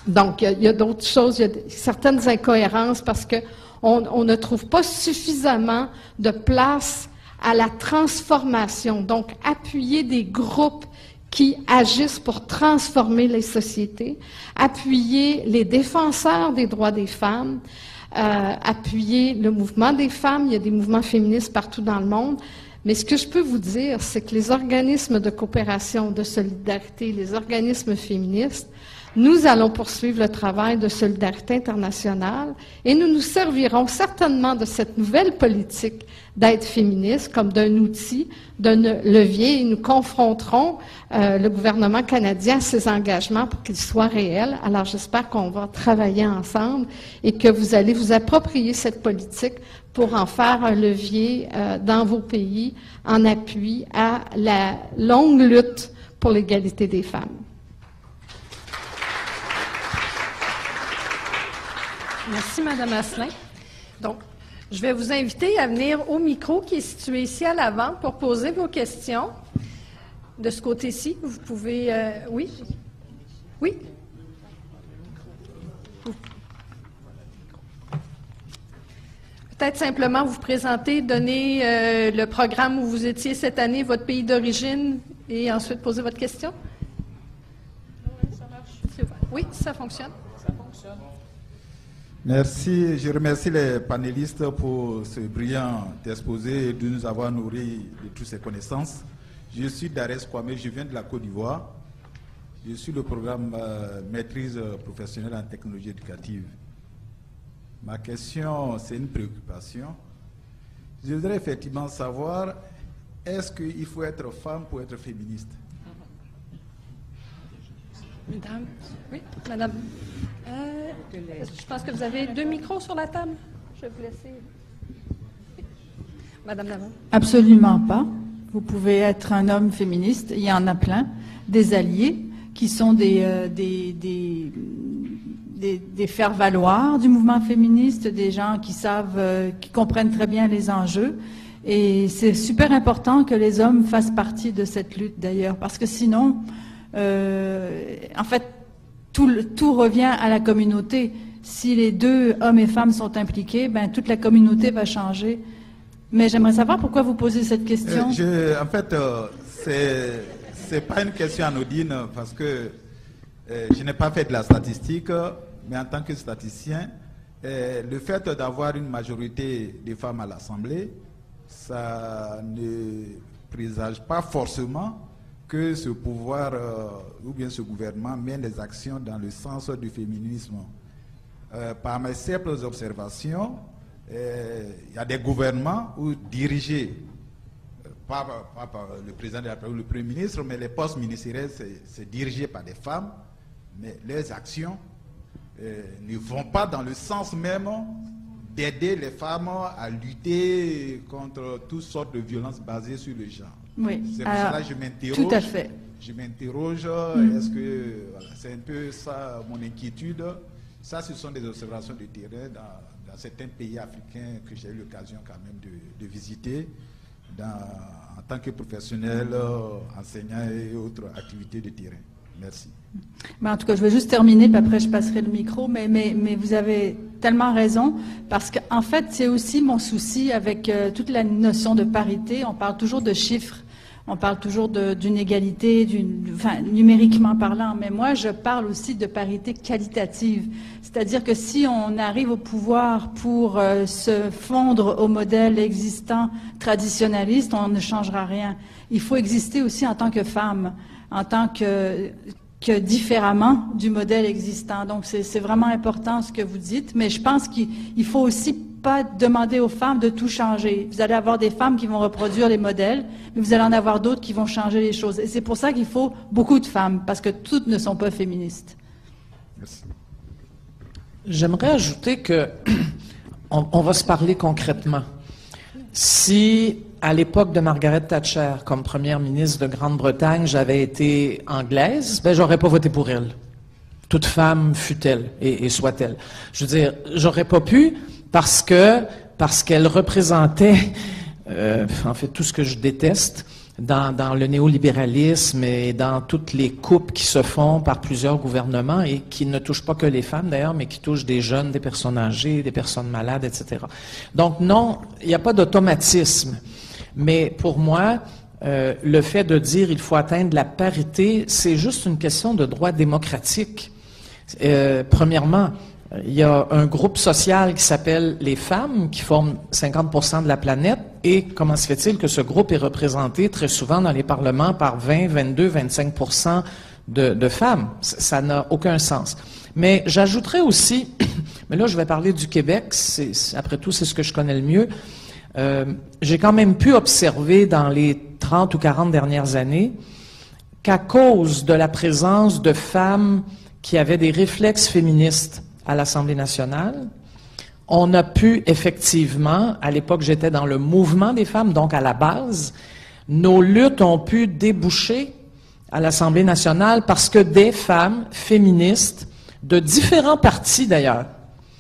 Donc, il y a d'autres choses, il y a certaines incohérences parce qu'on ne trouve pas suffisamment de place à la transformation, donc appuyer des groupes qui agissent pour transformer les sociétés, appuyer les défenseurs des droits des femmes, appuyer le mouvement des femmes. Il y a des mouvements féministes partout dans le monde. Mais ce que je peux vous dire, c'est que les organismes de coopération, de solidarité, les organismes féministes, nous allons poursuivre le travail de solidarité internationale et nous nous servirons certainement de cette nouvelle politique d'aide féministe comme d'un outil, d'un levier, et nous confronterons le gouvernement canadien à ses engagements pour qu'ils soient réels. Alors j'espère qu'on va travailler ensemble et que vous allez vous approprier cette politique pour en faire un levier dans vos pays en appui à la longue lutte pour l'égalité des femmes. Merci, Mme Asselin. Donc, je vais vous inviter à venir au micro qui est situé ici à l'avant pour poser vos questions. De ce côté-ci, vous pouvez... oui? Oui? Peut-être simplement vous présenter, donner le programme où vous étiez cette année, votre pays d'origine, et ensuite poser votre question. Oui, ça fonctionne. Merci. Je remercie les panélistes pour ce brillant exposé et de nous avoir nourris de toutes ces connaissances. Je suis Darès Kwame, je viens de la Côte d'Ivoire. Je suis le programme maîtrise professionnelle en technologie éducative. Ma question, c'est une préoccupation. Je voudrais effectivement savoir, est-ce qu'il faut être femme pour être féministe? Mesdames, oui, madame. Je pense que vous avez 2 micros sur la table. Je vais vous laisser. Oui. Madame Lavant. Absolument pas. Vous pouvez être un homme féministe, il y en a plein, des alliés qui sont des faire-valoir du mouvement féministe, des gens qui savent, qui comprennent très bien les enjeux. Et c'est super important que les hommes fassent partie de cette lutte d'ailleurs, parce que sinon, en fait, tout revient à la communauté. Si les 2 hommes et femmes sont impliqués, ben toute la communauté va changer. Mais j'aimerais savoir pourquoi vous posez cette question. En fait, c'est pas une question anodine parce que je n'ai pas fait de la statistique, mais en tant que statisticien, le fait d'avoir une majorité de femmes à l'Assemblée, ça ne présage pas forcément que ce pouvoir ou bien ce gouvernement mène des actions dans le sens du féminisme. Par mes simples observations, il y a des gouvernements où dirigés pas par le président de la République ou le Premier ministre, mais les postes ministériels, c'est dirigé par des femmes, mais leurs actions ne vont pas dans le sens même d'aider les femmes à lutter contre toutes sortes de violences basées sur le genre. Oui. C'est pour cela que je m'interroge. Tout à fait. Je m'interroge, est-ce que c'est un peu ça mon inquiétude? Ça, ce sont des observations de terrain dans certains pays africains que j'ai eu l'occasion quand même de visiter en tant que professionnel, enseignant et autres activités de terrain. Merci. Ben, en tout cas, je vais juste terminer, puis après je passerai le micro, mais vous avez tellement raison, parce qu'en fait, c'est aussi mon souci avec toute la notion de parité. On parle toujours de chiffres, on parle toujours d'une égalité, enfin, numériquement parlant, mais moi, je parle aussi de parité qualitative. C'est-à-dire que si on arrive au pouvoir pour se fondre au modèle existant traditionnaliste, on ne changera rien. Il faut exister aussi en tant que femme, en tant que différemment du modèle existant. Donc, c'est vraiment important ce que vous dites, mais je pense qu'il faut aussi pas demander aux femmes de tout changer. Vous allez avoir des femmes qui vont reproduire les modèles, mais vous allez en avoir d'autres qui vont changer les choses. Et c'est pour ça qu'il faut beaucoup de femmes, parce que toutes ne sont pas féministes. Merci. J'aimerais ajouter que on va se parler concrètement. Si, à l'époque de Margaret Thatcher, comme première ministre de Grande-Bretagne, j'avais été anglaise, ben j'aurais pas voté pour elle. Toute femme fût-elle et soit-elle. Je veux dire, j'aurais pas pu parce qu'elle représentait, en fait, tout ce que je déteste dans le néolibéralisme et dans toutes les coupes qui se font par plusieurs gouvernements et qui ne touchent pas que les femmes d'ailleurs, mais qui touchent des jeunes, des personnes âgées, des personnes malades, etc. Donc non, il n'y a pas d'automatisme. Mais pour moi, le fait de dire il faut atteindre la parité, c'est juste une question de droit démocratique. Premièrement, il y a un groupe social qui s'appelle les femmes, qui forment 50% de la planète, et comment se fait-il que ce groupe est représenté très souvent dans les parlements par 20, 22, 25% de femmes? Ça n'a aucun sens. Mais j'ajouterais aussi, mais là je vais parler du Québec, après tout c'est ce que je connais le mieux, j'ai quand même pu observer dans les 30 ou 40 dernières années qu'à cause de la présence de femmes qui avaient des réflexes féministes à l'Assemblée nationale, on a pu effectivement, à l'époque j'étais dans le mouvement des femmes, donc à la base, nos luttes ont pu déboucher à l'Assemblée nationale parce que des femmes féministes, de différents partis d'ailleurs,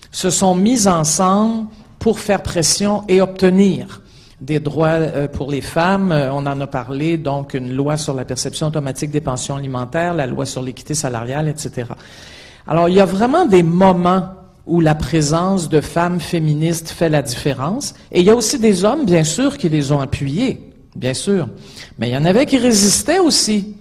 se sont mises ensemble pour faire pression et obtenir des droits pour les femmes. On en a parlé, donc une loi sur la perception automatique des pensions alimentaires, la loi sur l'équité salariale, etc. Alors, il y a vraiment des moments où la présence de femmes féministes fait la différence. Et il y a aussi des hommes, bien sûr, qui les ont appuyées, bien sûr. Mais il y en avait qui résistaient aussi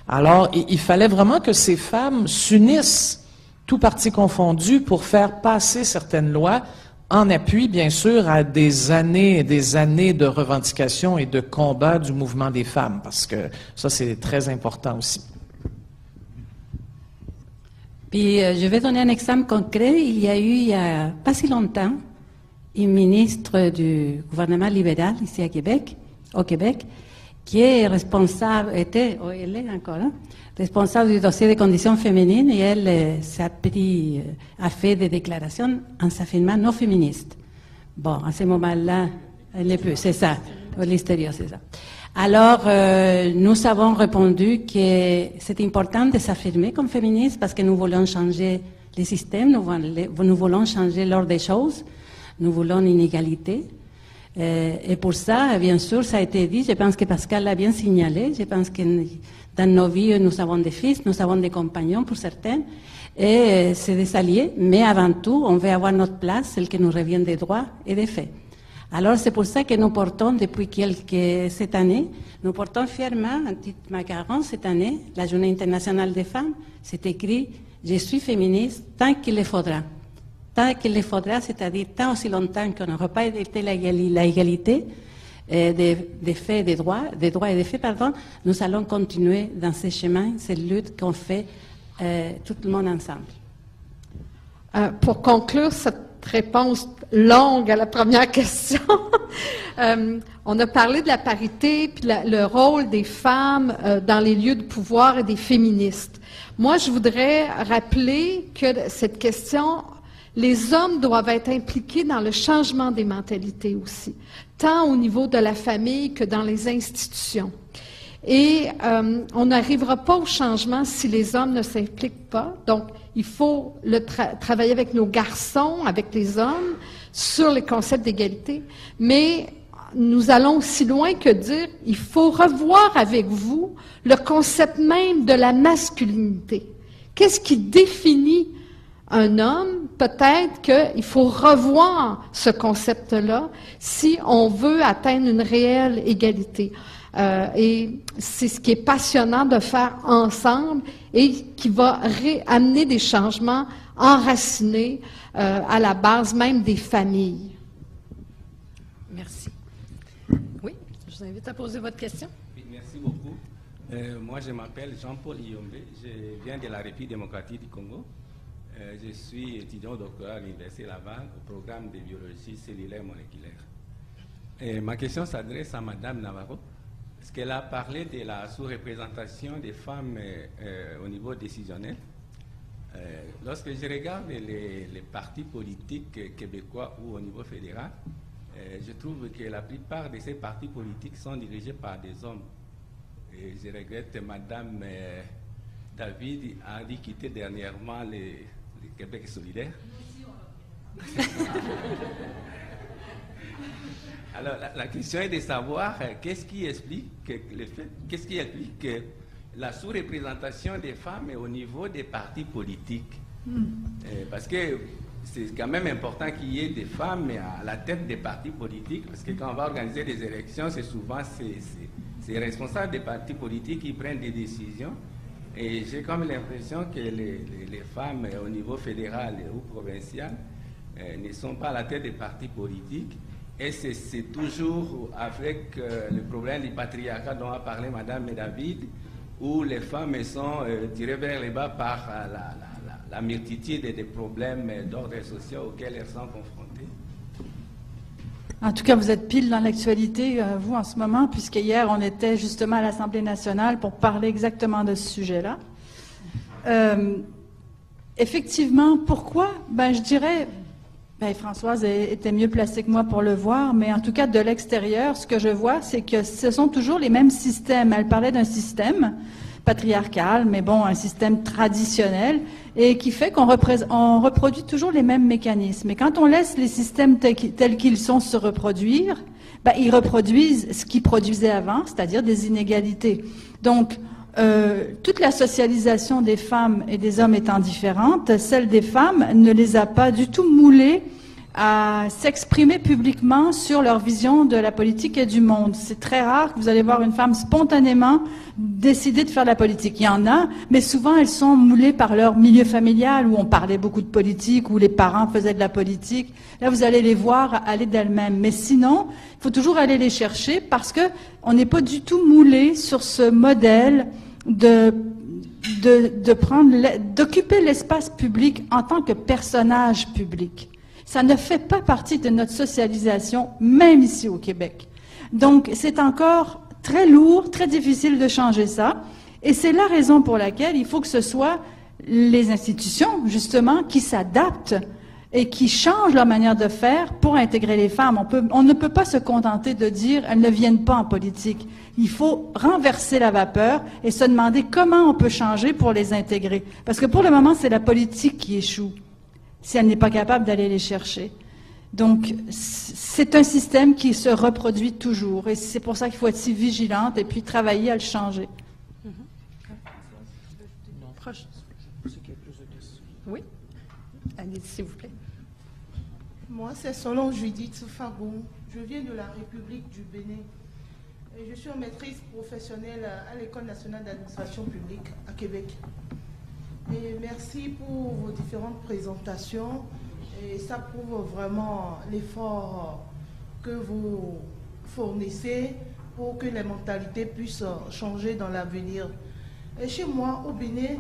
Alors, il fallait vraiment que ces femmes s'unissent, tous partis confondus, pour faire passer certaines lois, en appui, bien sûr, à des années et des années de revendications et de combats du mouvement des femmes, parce que ça, c'est très important aussi. Puis, je vais donner un exemple concret. Il y a eu, il n'y a pas si longtemps, une ministre du gouvernement libéral ici à Québec, au Québec, qui est responsable, elle est encore, hein, responsable du dossier des conditions féminines, et elle a fait des déclarations en s'affirmant non féministe. Bon, à ce moment-là, elle n'est plus, c'est ça, au l'extérieur, c'est ça. Alors, nous avons répondu que c'est important de s'affirmer comme féministe parce que nous voulons changer les systèmes, nous voulons changer l'ordre des choses, nous voulons une égalité. Et pour ça, bien sûr, ça a été dit, je pense que Pascal l'a bien signalé, je pense que dans nos vies, nous avons des fils, nous avons des compagnons pour certains, et c'est des alliés, mais avant tout, on veut avoir notre place, celle qui nous revient des droits et des faits. Alors, c'est pour ça que nous portons, depuis cette année, nous portons fièrement un petit macaron cette année, la Journée internationale des femmes, c'est écrit « Je suis féministe tant qu'il le faudra ». Tant qu'il le faudra, c'est-à-dire tant aussi longtemps qu'on n'aura pas été la égalité des faits et des droits et des faits, pardon, nous allons continuer dans ces chemins, cette lutte qu'on fait tout le monde ensemble. Pour conclure cette réponse longue à la première question, on a parlé de la parité puis le rôle des femmes dans les lieux de pouvoir et des féministes. Moi, je voudrais rappeler que cette question, les hommes doivent être impliqués dans le changement des mentalités aussi, tant au niveau de la famille que dans les institutions. Et on n'arrivera pas au changement si les hommes ne s'impliquent pas. Donc, il faut travailler avec nos garçons, avec les hommes, sur les concepts d'égalité. Mais nous allons aussi loin que dire, il faut revoir avec vous le concept même de la masculinité. Qu'est-ce qui définit un homme? Peut-être qu'il faut revoir ce concept-là si on veut atteindre une réelle égalité. Et c'est ce qui est passionnant de faire ensemble et qui va amener des changements enracinés à la base même des familles. Merci. Oui, je vous invite à poser votre question. Oui, merci beaucoup. Moi, je m'appelle Jean-Paul Iyombe. Je viens de la République démocratique du Congo. Je suis étudiant doctorat à l'Université Laval au programme de biologie cellulaire moléculaire. Et ma question s'adresse à Madame Navarro, parce qu'elle a parlé de la sous-représentation des femmes au niveau décisionnel. Lorsque je regarde les partis politiques québécois ou au niveau fédéral, je trouve que la plupart de ces partis politiques sont dirigés par des hommes. Et je regrette que Madame David a dit quitter dernièrement le Québec solidaire. Alors, la question est de savoir qu'est-ce qui explique que la sous-représentation des femmes est au niveau des partis politiques. Parce que c'est quand même important qu'il y ait des femmes à la tête des partis politiques, parce que quand on va organiser des élections, c'est souvent ces responsables des partis politiques qui prennent des décisions. Et j'ai comme l'impression que les femmes au niveau fédéral ou provincial ne sont pas à la tête des partis politiques. Et c'est toujours avec le problème du patriarcat dont a parlé Mme David, où les femmes sont tirées vers le bas par la multitude des problèmes d'ordre social auxquels elles sont confrontées. En tout cas, vous êtes pile dans l'actualité, vous, en ce moment, puisque hier, on était justement à l'Assemblée nationale pour parler exactement de ce sujet-là. Effectivement, pourquoi? Je dirais, Françoise était mieux placée que moi pour le voir, mais en tout cas, de l'extérieur, ce que je vois, c'est que ce sont toujours les mêmes systèmes. Elle parlait d'un système patriarcal, mais bon, un système traditionnel, et qui fait qu'on reproduit toujours les mêmes mécanismes. Et quand on laisse les systèmes tels qu'ils sont se reproduire, ils reproduisent ce qu'ils produisaient avant, c'est-à-dire des inégalités. Donc, toute la socialisation des femmes et des hommes étant différente, celle des femmes ne les a pas du tout moulés à s'exprimer publiquement sur leur vision de la politique et du monde. C'est très rare que vous allez voir une femme spontanément décider de faire de la politique. Il y en a, mais souvent elles sont moulées par leur milieu familial où on parlait beaucoup de politique, où les parents faisaient de la politique. Là, vous allez les voir aller d'elles-mêmes. Mais sinon, il faut toujours aller les chercher parce que on n'est pas du tout moulé sur ce modèle d'occuper l'espace public en tant que personnage public. Ça ne fait pas partie de notre socialisation, même ici au Québec. Donc, c'est encore très lourd, très difficile de changer ça. Et c'est la raison pour laquelle il faut que ce soit les institutions, justement, qui s'adaptent et qui changent leur manière de faire pour intégrer les femmes. On ne peut pas se contenter de dire « elles ne viennent pas en politique ». Il faut renverser la vapeur et se demander comment on peut changer pour les intégrer. Parce que pour le moment, c'est la politique qui échoue si elle n'est pas capable d'aller les chercher. Donc, c'est un système qui se reproduit toujours. Et c'est pour ça qu'il faut être si vigilante et puis travailler à le changer. Oui. Allez, s'il vous plaît. Moi, c'est Solon Judith Fagou. Je viens de la République du Bénin. Et je suis maîtrise professionnelle à l'École nationale d'administration publique à Québec. Et merci pour vos différentes présentations. Et ça prouve vraiment l'effort que vous fournissez pour que les mentalités puissent changer dans l'avenir. Et chez moi, au Bénin,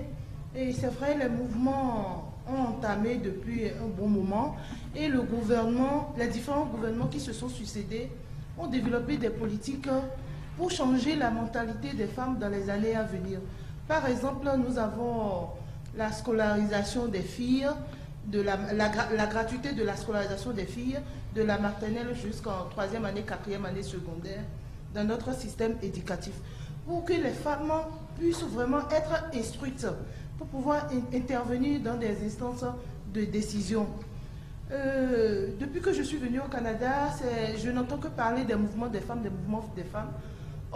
et c'est vrai, les mouvements ont entamé depuis un bon moment. Et le gouvernement, les différents gouvernements qui se sont succédés ont développé des politiques pour changer la mentalité des femmes dans les années à venir. Par exemple, nous avons la scolarisation des filles, la gratuité de la scolarisation des filles, de la maternelle jusqu'en 3e année, 4e année secondaire, dans notre système éducatif, pour que les femmes puissent vraiment être instruites, pour pouvoir intervenir dans des instances de décision. Depuis que je suis venue au Canada, je n'entends que parler des mouvements des femmes, des mouvements des femmes.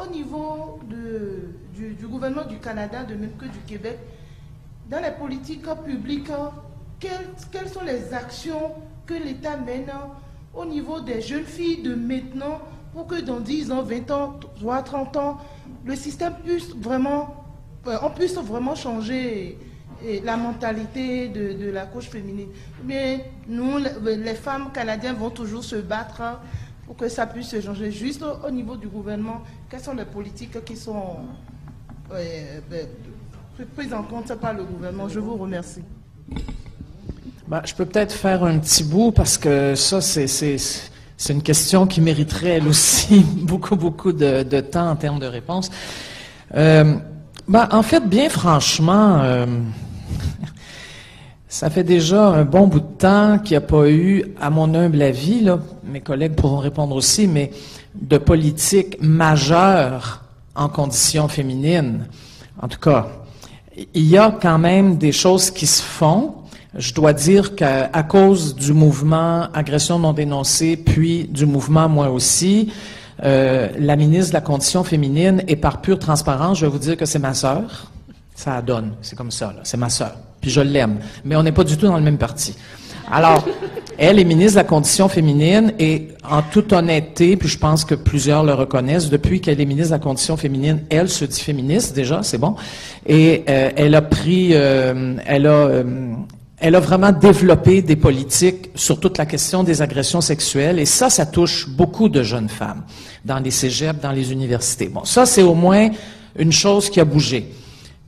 Au niveau du gouvernement du Canada, de même que du Québec, dans les politiques publiques, quelles sont les actions que l'État mène au niveau des jeunes filles de maintenant pour que dans 10 ans, 20 ans, 30 ans, le système puisse vraiment, on puisse vraiment changer la mentalité de la couche féminine. Mais nous, les femmes canadiennes vont toujours se battre pour que ça puisse se changer. Juste au niveau du gouvernement, quelles sont les politiques qui sont prises en compte par le gouvernement? Je vous remercie. Ben, je peux peut-être faire un petit bout parce que ça, c'est une question qui mériterait elle aussi beaucoup de temps en termes de réponse. En fait, bien franchement, ça fait déjà un bon bout de temps qu'il n'y a pas eu, à mon humble avis, là, mes collègues pourront répondre aussi, mais de politique majeure en conditions féminines. En tout cas, il y a quand même des choses qui se font. Je dois dire qu'à cause du mouvement Agression non dénoncée, puis du mouvement Moi aussi, la ministre de la Condition féminine, et par pure transparence, je vais vous dire que c'est ma sœur. Ça donne, c'est comme ça, là. C'est ma sœur. Puis je l'aime. Mais on n'est pas du tout dans le même parti. Alors, elle est ministre de la Condition féminine et en toute honnêteté, puis je pense que plusieurs le reconnaissent, depuis qu'elle est ministre de la Condition féminine, elle se dit féministe déjà, c'est bon. Et elle a pris, elle a vraiment développé des politiques sur toute la question des agressions sexuelles et ça touche beaucoup de jeunes femmes dans les cégeps, dans les universités. Bon, ça c'est au moins une chose qui a bougé.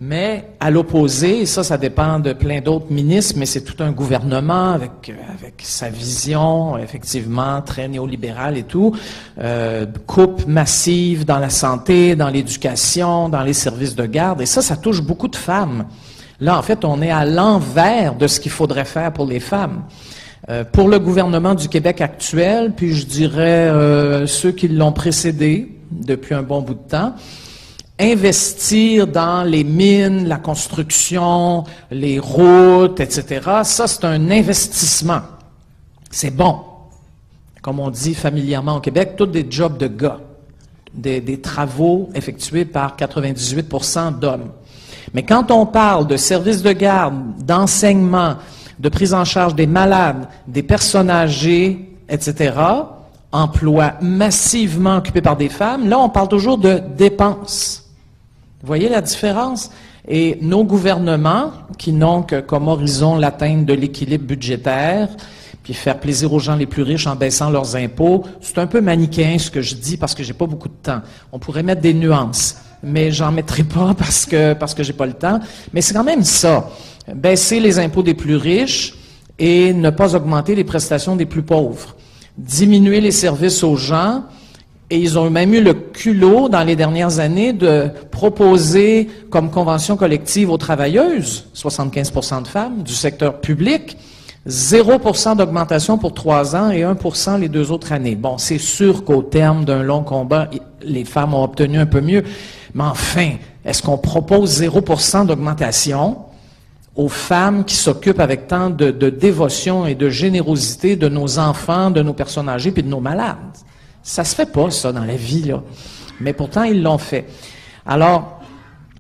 Mais à l'opposé, et ça dépend de plein d'autres ministres, mais c'est tout un gouvernement avec sa vision, effectivement, très néolibérale et tout, coupe massive dans la santé, dans l'éducation, dans les services de garde, et ça touche beaucoup de femmes. Là, en fait, on est à l'envers de ce qu'il faudrait faire pour les femmes. Pour le gouvernement du Québec actuel, puis je dirais ceux qui l'ont précédé depuis un bon bout de temps, investir dans les mines, la construction, les routes, etc., ça, c'est un investissement. C'est bon. Comme on dit familièrement au Québec, tous des jobs de gars, des travaux effectués par 98% d'hommes. Mais quand on parle de services de garde, d'enseignement, de prise en charge des malades, des personnes âgées, etc., emplois massivement occupés par des femmes, là, on parle toujours de dépenses. Vous voyez la différence? Et nos gouvernements, qui n'ont que comme horizon l'atteinte de l'équilibre budgétaire, puis faire plaisir aux gens les plus riches en baissant leurs impôts, c'est un peu manichéen ce que je dis parce que j'ai pas beaucoup de temps. On pourrait mettre des nuances, mais j'en mettrai pas parce que j'ai pas le temps. Mais c'est quand même ça. Baisser les impôts des plus riches et ne pas augmenter les prestations des plus pauvres. Diminuer les services aux gens. Et ils ont même eu le culot dans les dernières années de proposer comme convention collective aux travailleuses, 75% de femmes, du secteur public, 0% d'augmentation pour 3 ans et 1% les 2 autres années. Bon, c'est sûr qu'au terme d'un long combat, les femmes ont obtenu un peu mieux. Mais enfin, est-ce qu'on propose 0% d'augmentation aux femmes qui s'occupent avec tant de dévotion et de générosité de nos enfants, de nos personnes âgées puis de nos malades? Ça se fait pas, ça, dans la vie, là. Mais pourtant, ils l'ont fait. Alors,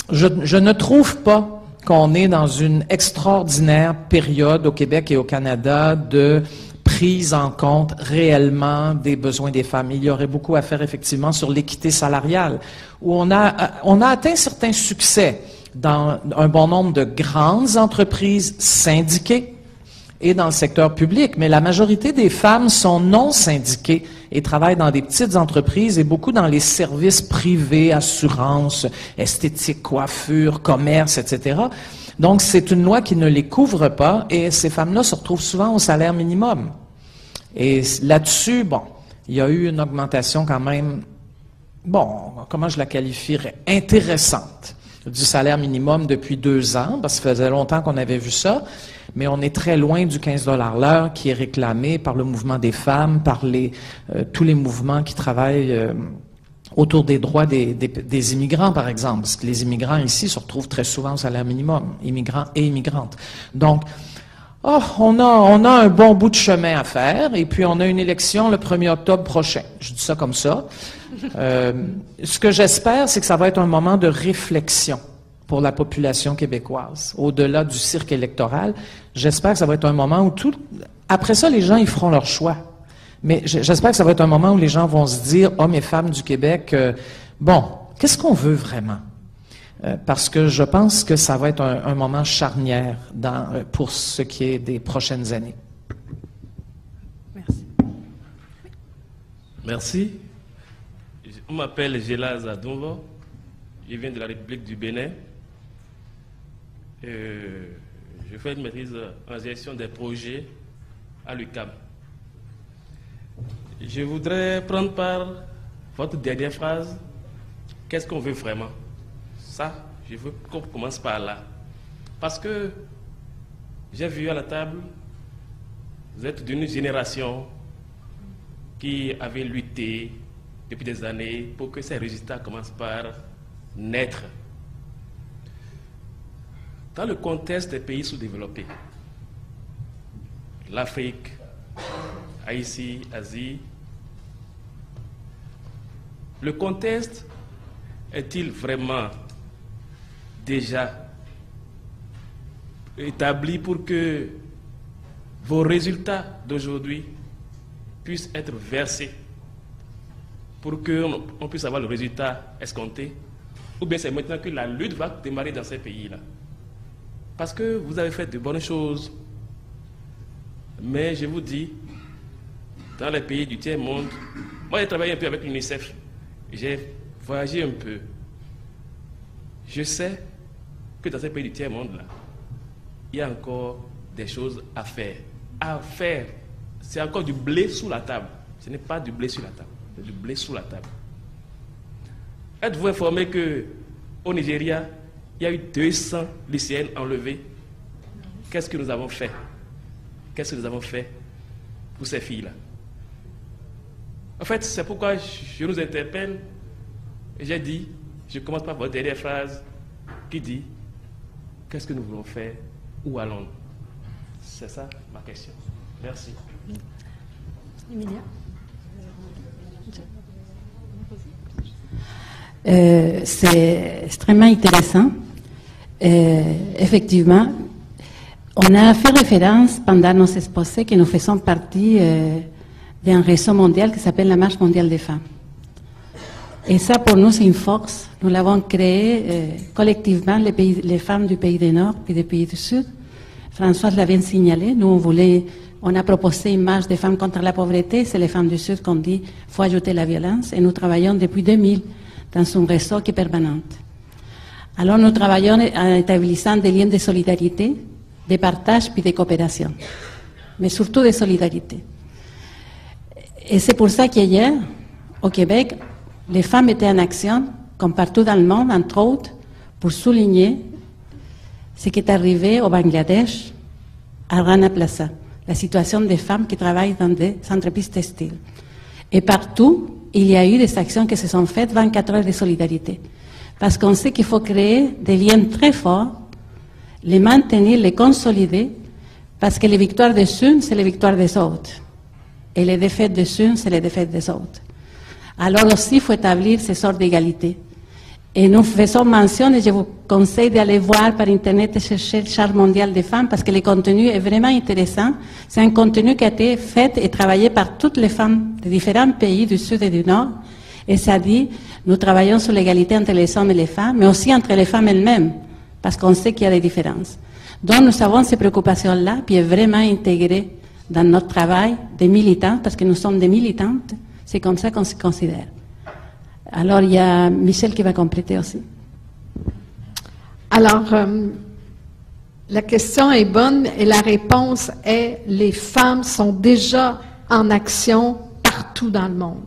je ne trouve pas qu'on est dans une extraordinaire période au Québec et au Canada de prise en compte réellement des besoins des femmes. Il y aurait beaucoup à faire, effectivement, sur l'équité salariale, où on a atteint certains succès dans un bon nombre de grandes entreprises syndiquées et dans le secteur public, mais la majorité des femmes sont non syndiquées et travaillent dans des petites entreprises et beaucoup dans les services privés, assurances, esthétique, coiffure, commerce, etc. Donc, c'est une loi qui ne les couvre pas et ces femmes-là se retrouvent souvent au salaire minimum. Et là-dessus, bon, il y a eu une augmentation quand même, bon, comment je la qualifierais, intéressante du salaire minimum depuis 2 ans, parce que ça faisait longtemps qu'on avait vu ça, mais on est très loin du 15 $ l'heure qui est réclamé par le mouvement des femmes, par tous les mouvements qui travaillent autour des droits des immigrants, par exemple, parce que les immigrants ici se retrouvent très souvent au salaire minimum, immigrants et immigrantes. Donc, on a un bon bout de chemin à faire, et puis on a une élection le 1er octobre prochain. Je dis ça comme ça. Ce que j'espère, c'est que ça va être un moment de réflexion pour la population québécoise. Au-delà du cirque électoral, j'espère que ça va être un moment où après ça, les gens, ils feront leur choix. Mais j'espère que ça va être un moment où les gens vont se dire, hommes et femmes du Québec, bon, qu'est-ce qu'on veut vraiment? Parce que je pense que ça va être un moment charnière pour ce qui est des prochaines années. Merci. Merci. Je m'appelle Gelaz Adonvo. Je viens de la République du Bénin. Je fais une maîtrise en gestion des projets à l'UQAM. Je voudrais prendre par votre dernière phrase. Qu'est-ce qu'on veut vraiment? Ça, je veux qu'on commence par là. Parce que j'ai vu à la table, vous êtes d'une génération qui avait lutté depuis des années pour que ces résultats commencent par naître. Dans le contexte des pays sous-développés, l'Afrique, Haïti, Asie, le contexte est-il vraiment déjà établi pour que vos résultats d'aujourd'hui puissent être versés, pour qu'on puisse avoir le résultat escompté? Ou bien c'est maintenant que la lutte va démarrer dans ces pays-là? Parce que vous avez fait de bonnes choses, mais je vous dis, dans les pays du tiers-monde, moi j'ai travaillé un peu avec l'UNICEF, j'ai voyagé un peu. Je sais que dans ces pays du tiers-monde-là, il y a encore des choses à faire. À faire, c'est encore du blé sous la table. Ce n'est pas du blé sur la table, c'est du blé sous la table. Êtes-vous informé qu'au Nigeria, il y a eu 200 lycéennes enlevées? Qu'est-ce que nous avons fait? Qu'est-ce que nous avons fait pour ces filles-là? En fait, c'est pourquoi je nous interpelle. Et j'ai dit, je commence par votre dernière phrase qui dit, qu'est-ce que nous voulons faire? Où allons-nous? C'est ça ma question. Merci. Emilia? C'est extrêmement intéressant. Effectivement, On a fait référence pendant nos exposés que nous faisons partie d'un réseau mondial qui s'appelle la Marche mondiale des femmes. Et ça, pour nous, c'est une force. Nous l'avons créé collectivement, les femmes du pays du Nord et du pays du Sud. Françoise l'a bien signalé. Nous, on a proposé une marche des femmes contre la pauvreté. C'est les femmes du Sud qu'on dit faut ajouter la violence. Et nous travaillons depuis 2000 dans un réseau qui est permanent. Alors, nous travaillons en établissant des liens de solidarité, de partage puis de coopération, mais surtout de solidarité. Et c'est pour ça qu'hier, au Québec, les femmes étaient en action, comme partout dans le monde, entre autres, pour souligner ce qui est arrivé au Bangladesh, à Rana Plaza, la situation des femmes qui travaillent dans des entreprises textiles. Et partout, il y a eu des actions qui se sont faites 24 heures de solidarité. Parce qu'on sait qu'il faut créer des liens très forts, les maintenir, les consolider, parce que les victoires des unes, c'est les victoires des autres. Et les défaites des unes, c'est les défaites des autres. Alors aussi, il faut établir ces sortes d'égalité. Et nous faisons mention, et je vous conseille d'aller voir par Internet et chercher le Charte mondiale des femmes, parce que le contenu est vraiment intéressant. C'est un contenu qui a été fait et travaillé par toutes les femmes de différents pays du Sud et du Nord. Et ça dit, nous travaillons sur l'égalité entre les hommes et les femmes, mais aussi entre les femmes elles-mêmes, parce qu'on sait qu'il y a des différences. Donc nous avons ces préoccupations-là, puis est vraiment intégré dans notre travail des militants, parce que nous sommes des militantes, c'est comme ça qu'on se considère. Alors il y a Michel qui va compléter aussi. Alors, la question est bonne et la réponse est les femmes sont déjà en action partout dans le monde.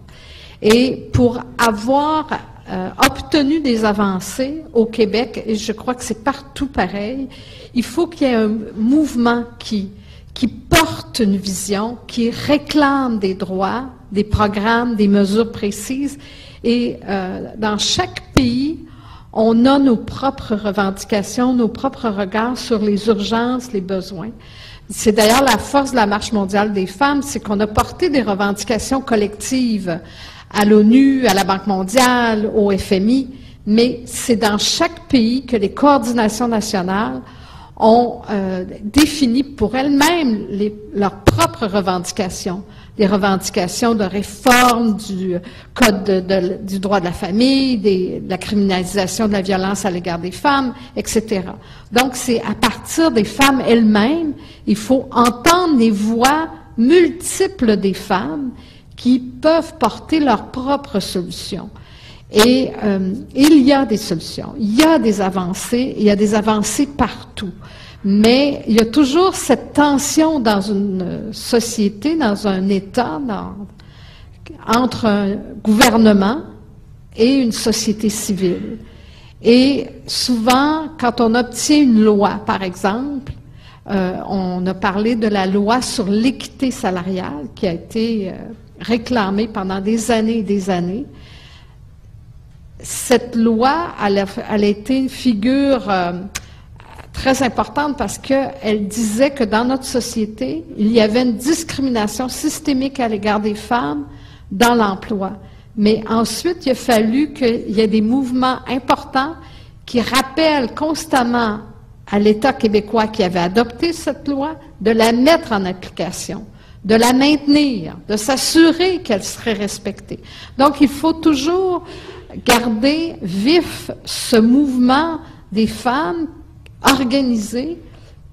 Et pour avoir obtenu des avancées au Québec, et je crois que c'est partout pareil, il faut qu'il y ait un mouvement qui porte une vision, qui réclame des droits, des programmes, des mesures précises. Et dans chaque pays, on a nos propres revendications, nos propres regards sur les urgences, les besoins. C'est d'ailleurs la force de la Marche mondiale des femmes, c'est qu'on a porté des revendications collectives à l'ONU, à la Banque mondiale, au FMI, mais c'est dans chaque pays que les coordinations nationales ont défini pour elles-mêmes leurs propres revendications, des revendications de réforme du code du droit de la famille, de la criminalisation de la violence à l'égard des femmes, etc. Donc, c'est à partir des femmes elles-mêmes, il faut entendre les voix multiples des femmes qui peuvent porter leurs propres solutions. Et il y a des solutions, il y a des avancées, il y a des avancées partout. Mais il y a toujours cette tension dans une société, dans un État, entre un gouvernement et une société civile. Et souvent, quand on obtient une loi, par exemple, on a parlé de la loi sur l'équité salariale qui a été réclamée pendant des années et des années. Cette loi, elle a été une figure très importante parce qu'elle disait que dans notre société, il y avait une discrimination systémique à l'égard des femmes dans l'emploi. Mais ensuite, il a fallu qu'il y ait des mouvements importants qui rappellent constamment à l'État québécois qui avait adopté cette loi de la mettre en application, de la maintenir, de s'assurer qu'elle serait respectée. Donc, il faut toujours garder vif ce mouvement des femmes organisées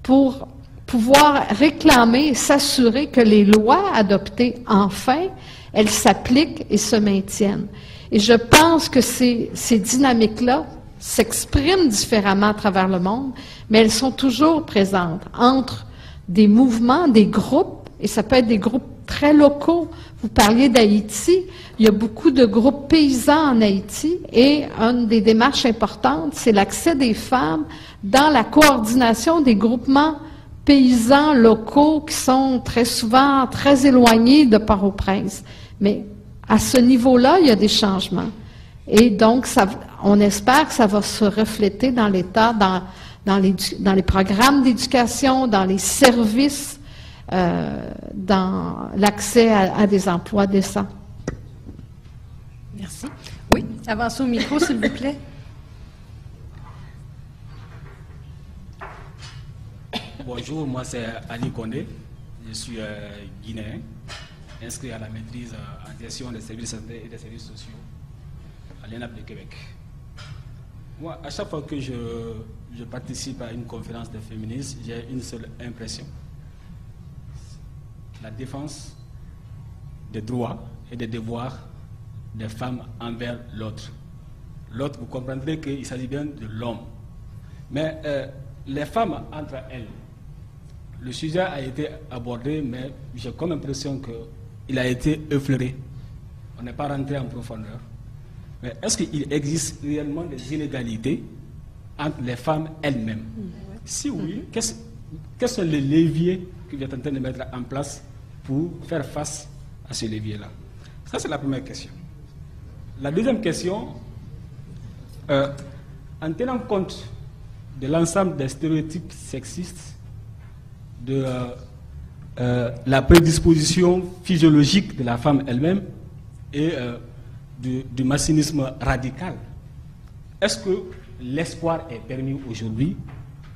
pour pouvoir réclamer et s'assurer que les lois adoptées, enfin, elles s'appliquent et se maintiennent. Et je pense que ces dynamiques-là s'expriment différemment à travers le monde, mais elles sont toujours présentes entre des mouvements, des groupes, et ça peut être des groupes très locaux. Vous parliez d'Haïti, il y a beaucoup de groupes paysans en Haïti, et une des démarches importantes, c'est l'accès des femmes dans la coordination des groupements paysans locaux qui sont très souvent très éloignés de Port-au-Prince. Mais à ce niveau-là, il y a des changements. Et donc, on espère que ça va se refléter dans l'État, dans les programmes d'éducation, dans les services, dans l'accès à des emplois décents. Merci. Oui, avancez au micro, s'il vous plaît. Bonjour, moi c'est Ali Kondé, je suis guinéen, inscrit à la maîtrise en gestion des services de santé et des services sociaux à l'ENAP de Québec. Moi, à chaque fois que je participe à une conférence de féministes, j'ai une seule impression. La défense des droits et des devoirs des femmes envers l'autre. L'autre, vous comprendrez qu'il s'agit bien de l'homme. Mais les femmes entre elles, le sujet a été abordé, mais j'ai comme impression qu'il a été effleuré. On n'est pas rentré en profondeur. Mais est-ce qu'il existe réellement des inégalités entre les femmes elles-mêmes? Si oui, quels sont les leviers que vous êtes en train de mettre en place pour faire face à ces leviers-là? Ça, c'est la première question. La deuxième question, en tenant compte de l'ensemble des stéréotypes sexistes, de la prédisposition physiologique de la femme elle-même et du machinisme radical, est-ce que l'espoir est permis aujourd'hui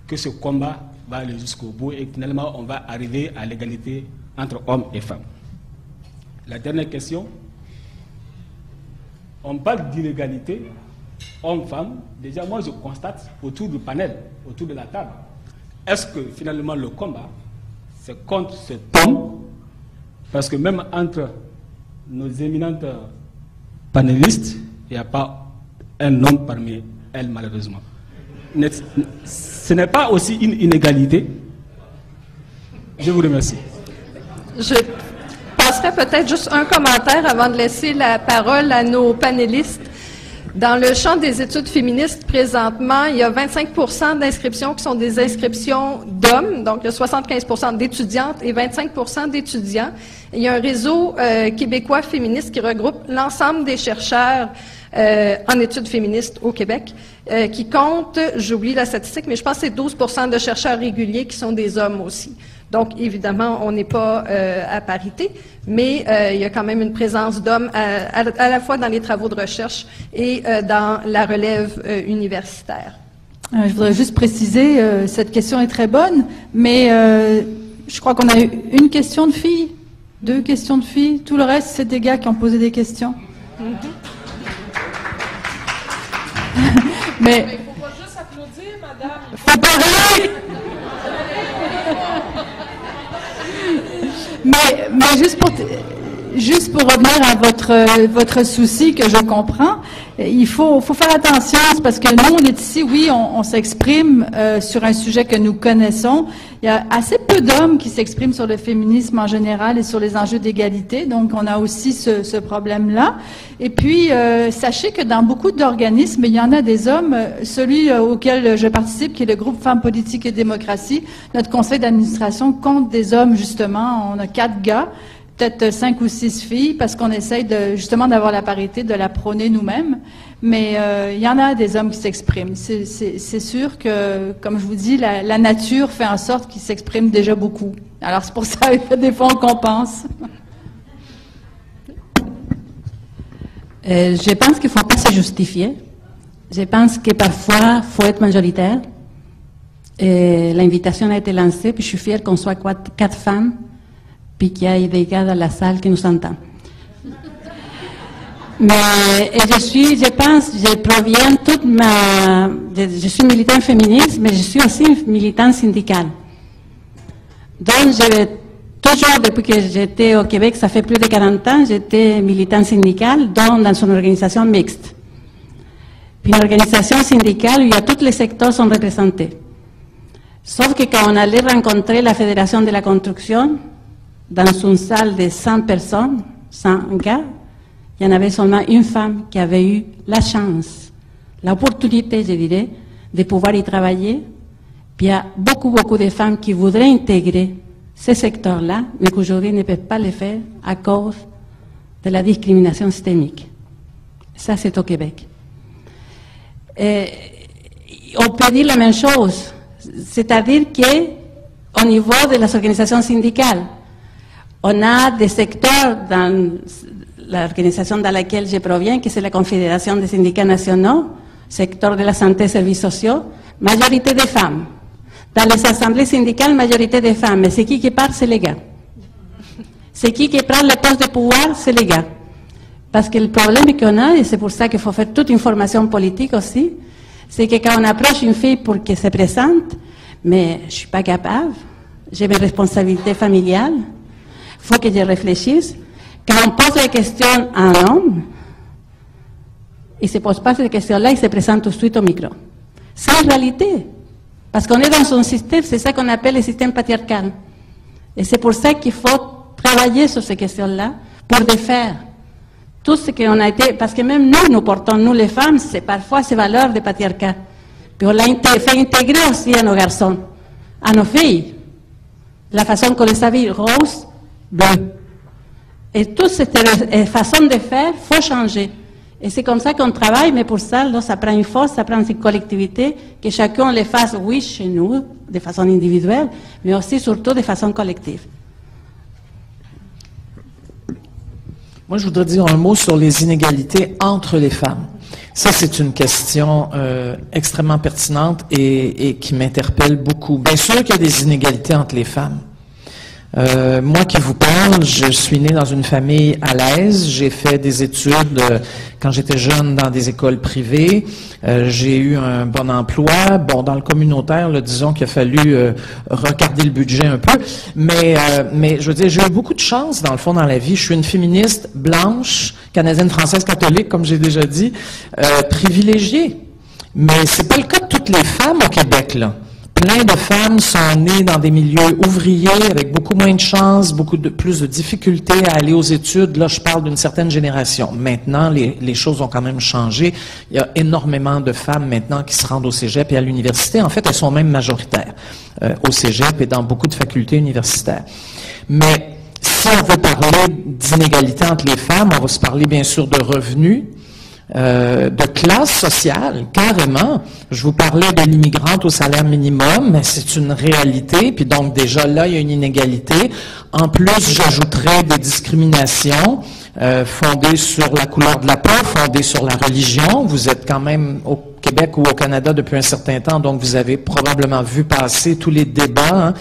que ce combat va aller jusqu'au bout et finalement on va arriver à l'égalité entre hommes et femmes? La dernière question, on parle d'inégalité hommes-femmes. Déjà, moi je constate autour du panel, autour de la table, est-ce que finalement le combat, c'est contre cet homme? Parce que même entre nos éminentes panélistes, il n'y a pas un homme parmi elles, malheureusement. Ce n'est pas aussi une inégalité? Je vous remercie. Je passerai peut-être juste un commentaire avant de laisser la parole à nos panélistes. Dans le champ des études féministes, présentement, il y a 25% d'inscriptions qui sont des inscriptions d'hommes, donc il y a 75% d'étudiantes et 25% d'étudiants. Il y a un réseau québécois féministe qui regroupe l'ensemble des chercheurs en études féministes au Québec, qui compte, j'oublie la statistique, mais je pense que c'est 12% de chercheurs réguliers qui sont des hommes aussi. Donc, évidemment, on n'est pas à parité, mais il y a quand même une présence d'hommes à la fois dans les travaux de recherche et dans la relève universitaire. Je voudrais juste préciser, cette question est très bonne, mais je crois qu'on a eu une question de fille, 2 questions de filles, tout le reste, c'est des gars qui ont posé des questions. Mais il faut pas juste applaudir, madame. Faut parler. Mais juste pour revenir à votre souci que je comprends, il faut faire attention, parce que nous, on est ici, oui, on s'exprime sur un sujet que nous connaissons. Il y a assez peu d'hommes qui s'expriment sur le féminisme en général et sur les enjeux d'égalité, donc on a aussi ce problème-là. Et puis, sachez que dans beaucoup d'organismes, il y en a des hommes. Celui auquel je participe, qui est le groupe Femmes Politiques et Démocratie, notre conseil d'administration compte des hommes, justement. On a 4 gars, peut-être 5 ou 6 filles, parce qu'on essaye justement d'avoir la parité, de la prôner nous-mêmes. Mais il y en a des hommes qui s'expriment. C'est sûr que, comme je vous dis, la nature fait en sorte qu'ils s'expriment déjà beaucoup. Alors c'est pour ça que des fois on compense. Je pense qu'il ne faut pas se justifier. Je pense que parfois, il faut être majoritaire. L'invitation a été lancée, puis je suis fière qu'on soit 4 femmes, puis qu'il y ait des gars dans la salle qui nous entendent. Mais je suis militante féministe, mais je suis aussi militante syndicale. Donc, toujours, depuis que j'étais au Québec, ça fait plus de 40 ans, j'étais militante syndicale, dans une organisation mixte. Puis une organisation syndicale où il y a tous les secteurs sont représentés. Sauf que quand on allait rencontrer la Fédération de la construction, dans une salle de 100 personnes, 100 gars, il y en avait seulement une femme qui avait eu la chance, l'opportunité, je dirais, de pouvoir y travailler. Puis il y a beaucoup de femmes qui voudraient intégrer ces secteurs-là, mais qu'aujourd'hui ne peuvent pas le faire à cause de la discrimination systémique. Ça, c'est au Québec. On peut dire la même chose, c'est-à-dire qu'au niveau de les organisations syndicales, on a des secteurs dans l'organisation dans laquelle je proviens, qui c'est la Confédération des syndicats nationaux, secteur de la santé et services sociaux, majorité de femmes. Dans les assemblées syndicales, majorité des femmes. Mais c'est qui parle? C'est les gars. C'est qui prend le poste de pouvoir? C'est les gars. Parce que le problème qu'on a, et c'est pour ça qu'il faut faire toute une formation politique aussi, c'est que quand on approche une fille pour qu'elle se présente, mais je suis pas capable, j'ai mes responsabilités familiales, faut que je réfléchisse. Quand on pose la question à un homme, il se pose pas cette question-là, il se présente tout de suite au micro. C'est la réalité. Parce qu'on est dans un système, c'est ça qu'on appelle le système patriarcal. Et c'est pour ça qu'il faut travailler sur ces questions-là pour défaire tout ce qu'on a été, parce que même nous portons, nous les femmes, c'est parfois ces valeurs de patriarcat. Puis on l'a fait intégrer aussi à nos garçons, à nos filles. La façon qu'on les habille, rose, bleu. Et toute cette façon de faire, faut changer. Et c'est comme ça qu'on travaille, mais pour ça, là, ça prend une force, ça prend une collectivité, que chacun le fasse, oui, chez nous, de façon individuelle, mais aussi, surtout, de façon collective. Moi, je voudrais dire un mot sur les inégalités entre les femmes. Ça, c'est une question extrêmement pertinente et qui m'interpelle beaucoup. Bien sûr qu'il y a des inégalités entre les femmes. Moi qui vous parle, je suis né dans une famille à l'aise. J'ai fait des études quand j'étais jeune dans des écoles privées. J'ai eu un bon emploi. Bon, dans le communautaire, là, disons qu'il a fallu regarder le budget un peu. Mais je veux dire, j'ai eu beaucoup de chance dans le fond dans la vie. Je suis une féministe blanche, canadienne, française, catholique, comme j'ai déjà dit, privilégiée. Mais c'est pas le cas de toutes les femmes au Québec, là. Plein de femmes sont nées dans des milieux ouvriers avec beaucoup moins de chances, plus de difficultés à aller aux études. Là, je parle d'une certaine génération. Maintenant, les choses ont quand même changé. Il y a énormément de femmes maintenant qui se rendent au cégep et à l'université. En fait, elles sont même majoritaires au cégep et dans beaucoup de facultés universitaires. Mais si on veut parler d'inégalité entre les femmes, on va se parler bien sûr de revenus, de classe sociale, carrément. Je vous parlais de l'immigrante au salaire minimum, mais c'est une réalité, puis donc déjà là, il y a une inégalité. En plus, j'ajouterais des discriminations fondées sur la couleur de la peau, fondées sur la religion. Vous êtes quand même au Québec ou au Canada depuis un certain temps, donc vous avez probablement vu passer tous les débats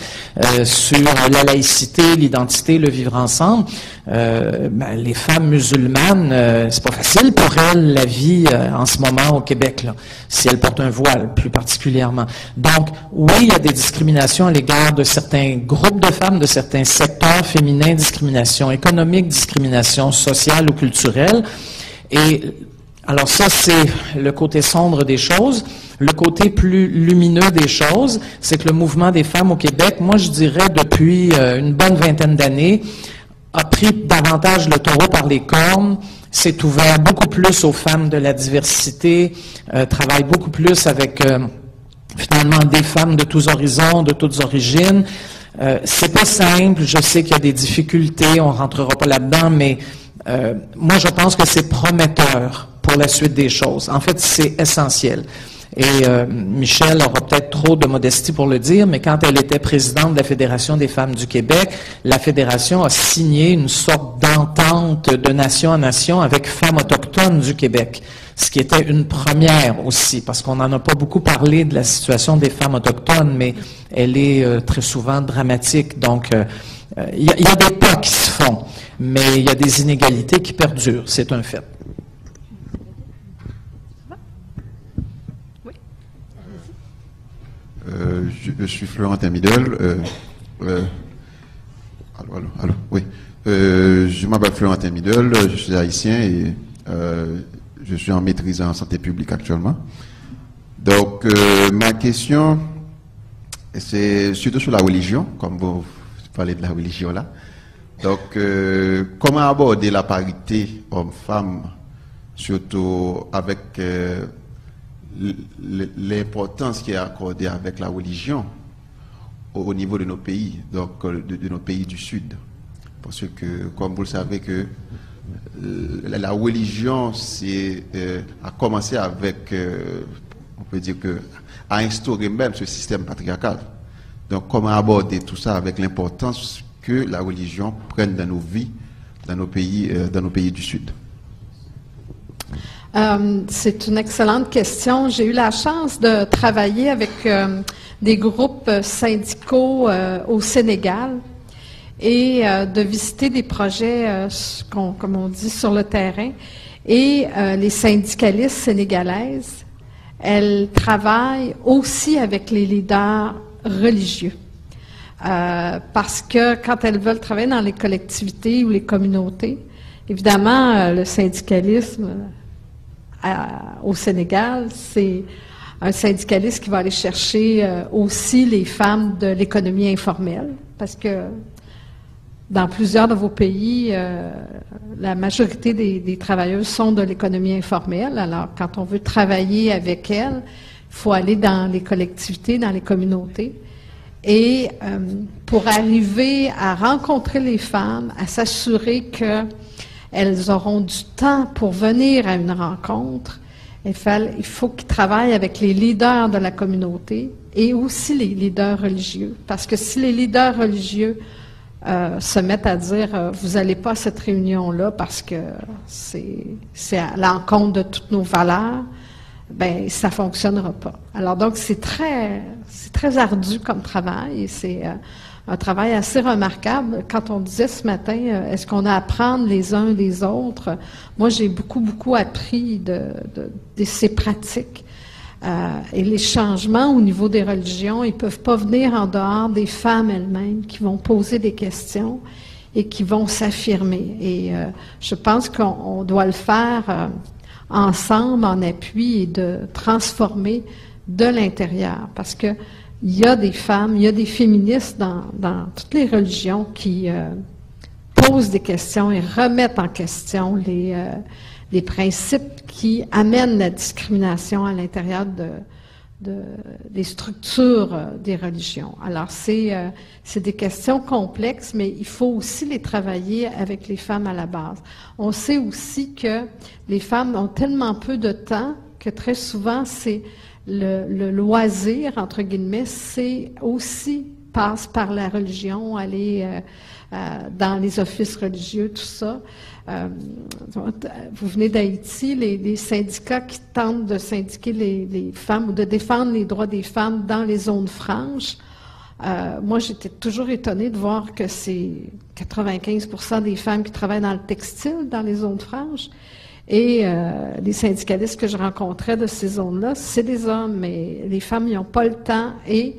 sur la laïcité, l'identité, le vivre ensemble. Les femmes musulmanes, c'est pas facile pour elles la vie en ce moment au Québec, là, si elles portent un voile plus particulièrement. Donc oui, il y a des discriminations à l'égard de certains groupes de femmes, de certains secteurs féminins, discrimination économique, discrimination sociale ou culturelle. Et alors ça, c'est le côté sombre des choses. Le côté plus lumineux des choses, c'est que le mouvement des femmes au Québec, moi je dirais depuis une bonne vingtaine d'années, a pris davantage le taureau par les cornes, s'est ouvert beaucoup plus aux femmes de la diversité, travaille beaucoup plus avec finalement des femmes de tous horizons, de toutes origines. C'est pas simple, je sais qu'il y a des difficultés, on rentrera pas là-dedans, mais moi je pense que c'est prometteur pour la suite des choses. En fait, c'est essentiel. Et Michel aura peut-être trop de modestie pour le dire, mais quand elle était présidente de la Fédération des femmes du Québec, la Fédération a signé une sorte d'entente de nation à nation avec femmes autochtones du Québec, ce qui était une première aussi, parce qu'on n'en a pas beaucoup parlé de la situation des femmes autochtones, mais elle est très souvent dramatique. Donc, il y a des pas qui se font, mais il y a des inégalités qui perdurent, c'est un fait. Je suis Florentin Midel. Oui. Je m'appelle Florentin Midel, je suis haïtien et je suis en maîtrise en santé publique actuellement. Donc, ma question, c'est surtout sur la religion, comme vous parlez de la religion là. Donc, comment aborder la parité homme-femme, surtout avec l'importance qui est accordée avec la religion au niveau de nos pays, donc de nos pays du Sud. Parce que, comme vous le savez, que la religion a commencé avec, on peut dire que, a instauré même ce système patriarcal. Donc, comment aborder tout ça avec l'importance que la religion prenne dans nos vies, dans nos pays du Sud? C'est une excellente question. J'ai eu la chance de travailler avec des groupes syndicaux au Sénégal et de visiter des projets, comme on dit, sur le terrain. Et les syndicalistes sénégalaises, elles travaillent aussi avec les leaders religieux. Parce que quand elles veulent travailler dans les collectivités ou les communautés, évidemment, le syndicalisme au Sénégal, c'est un syndicaliste qui va aller chercher aussi les femmes de l'économie informelle, parce que dans plusieurs de vos pays, la majorité des travailleuses sont de l'économie informelle. Alors, quand on veut travailler avec elles, il faut aller dans les collectivités, dans les communautés. Et pour arriver à rencontrer les femmes, à s'assurer qu'elles auront du temps pour venir à une rencontre, il faut qu'ils travaillent avec les leaders de la communauté et aussi les leaders religieux. Parce que si les leaders religieux se mettent à dire vous n'allez pas à cette réunion-là parce que c'est à l'encontre de toutes nos valeurs, ben ça fonctionnera pas. Alors donc c'est très ardu comme travail et c'est un travail assez remarquable. Quand on disait ce matin, est-ce qu'on a à apprendre les uns des autres? Moi, j'ai beaucoup appris de ces pratiques. Et les changements au niveau des religions, ils ne peuvent pas venir en dehors des femmes elles-mêmes qui vont poser des questions et qui vont s'affirmer. Et je pense qu'on doit le faire ensemble, en appui, et de transformer de l'intérieur. Parce que il y a des femmes, il y a des féministes dans toutes les religions qui posent des questions et remettent en question les principes qui amènent la discrimination à l'intérieur des structures des religions. Alors, c'est des questions complexes, mais il faut aussi les travailler avec les femmes à la base. On sait aussi que les femmes ont tellement peu de temps que très souvent, c'est le loisir, entre guillemets, c'est aussi passe par la religion, aller dans les offices religieux, tout ça. Vous venez d'Haïti, les syndicats qui tentent de syndiquer les femmes ou de défendre les droits des femmes dans les zones franches. Moi, j'étais toujours étonnée de voir que c'est 95% des femmes qui travaillent dans le textile, dans les zones franches. Et les syndicalistes que je rencontrais de ces zones-là, c'est des hommes, mais les femmes n'ont pas le temps. Et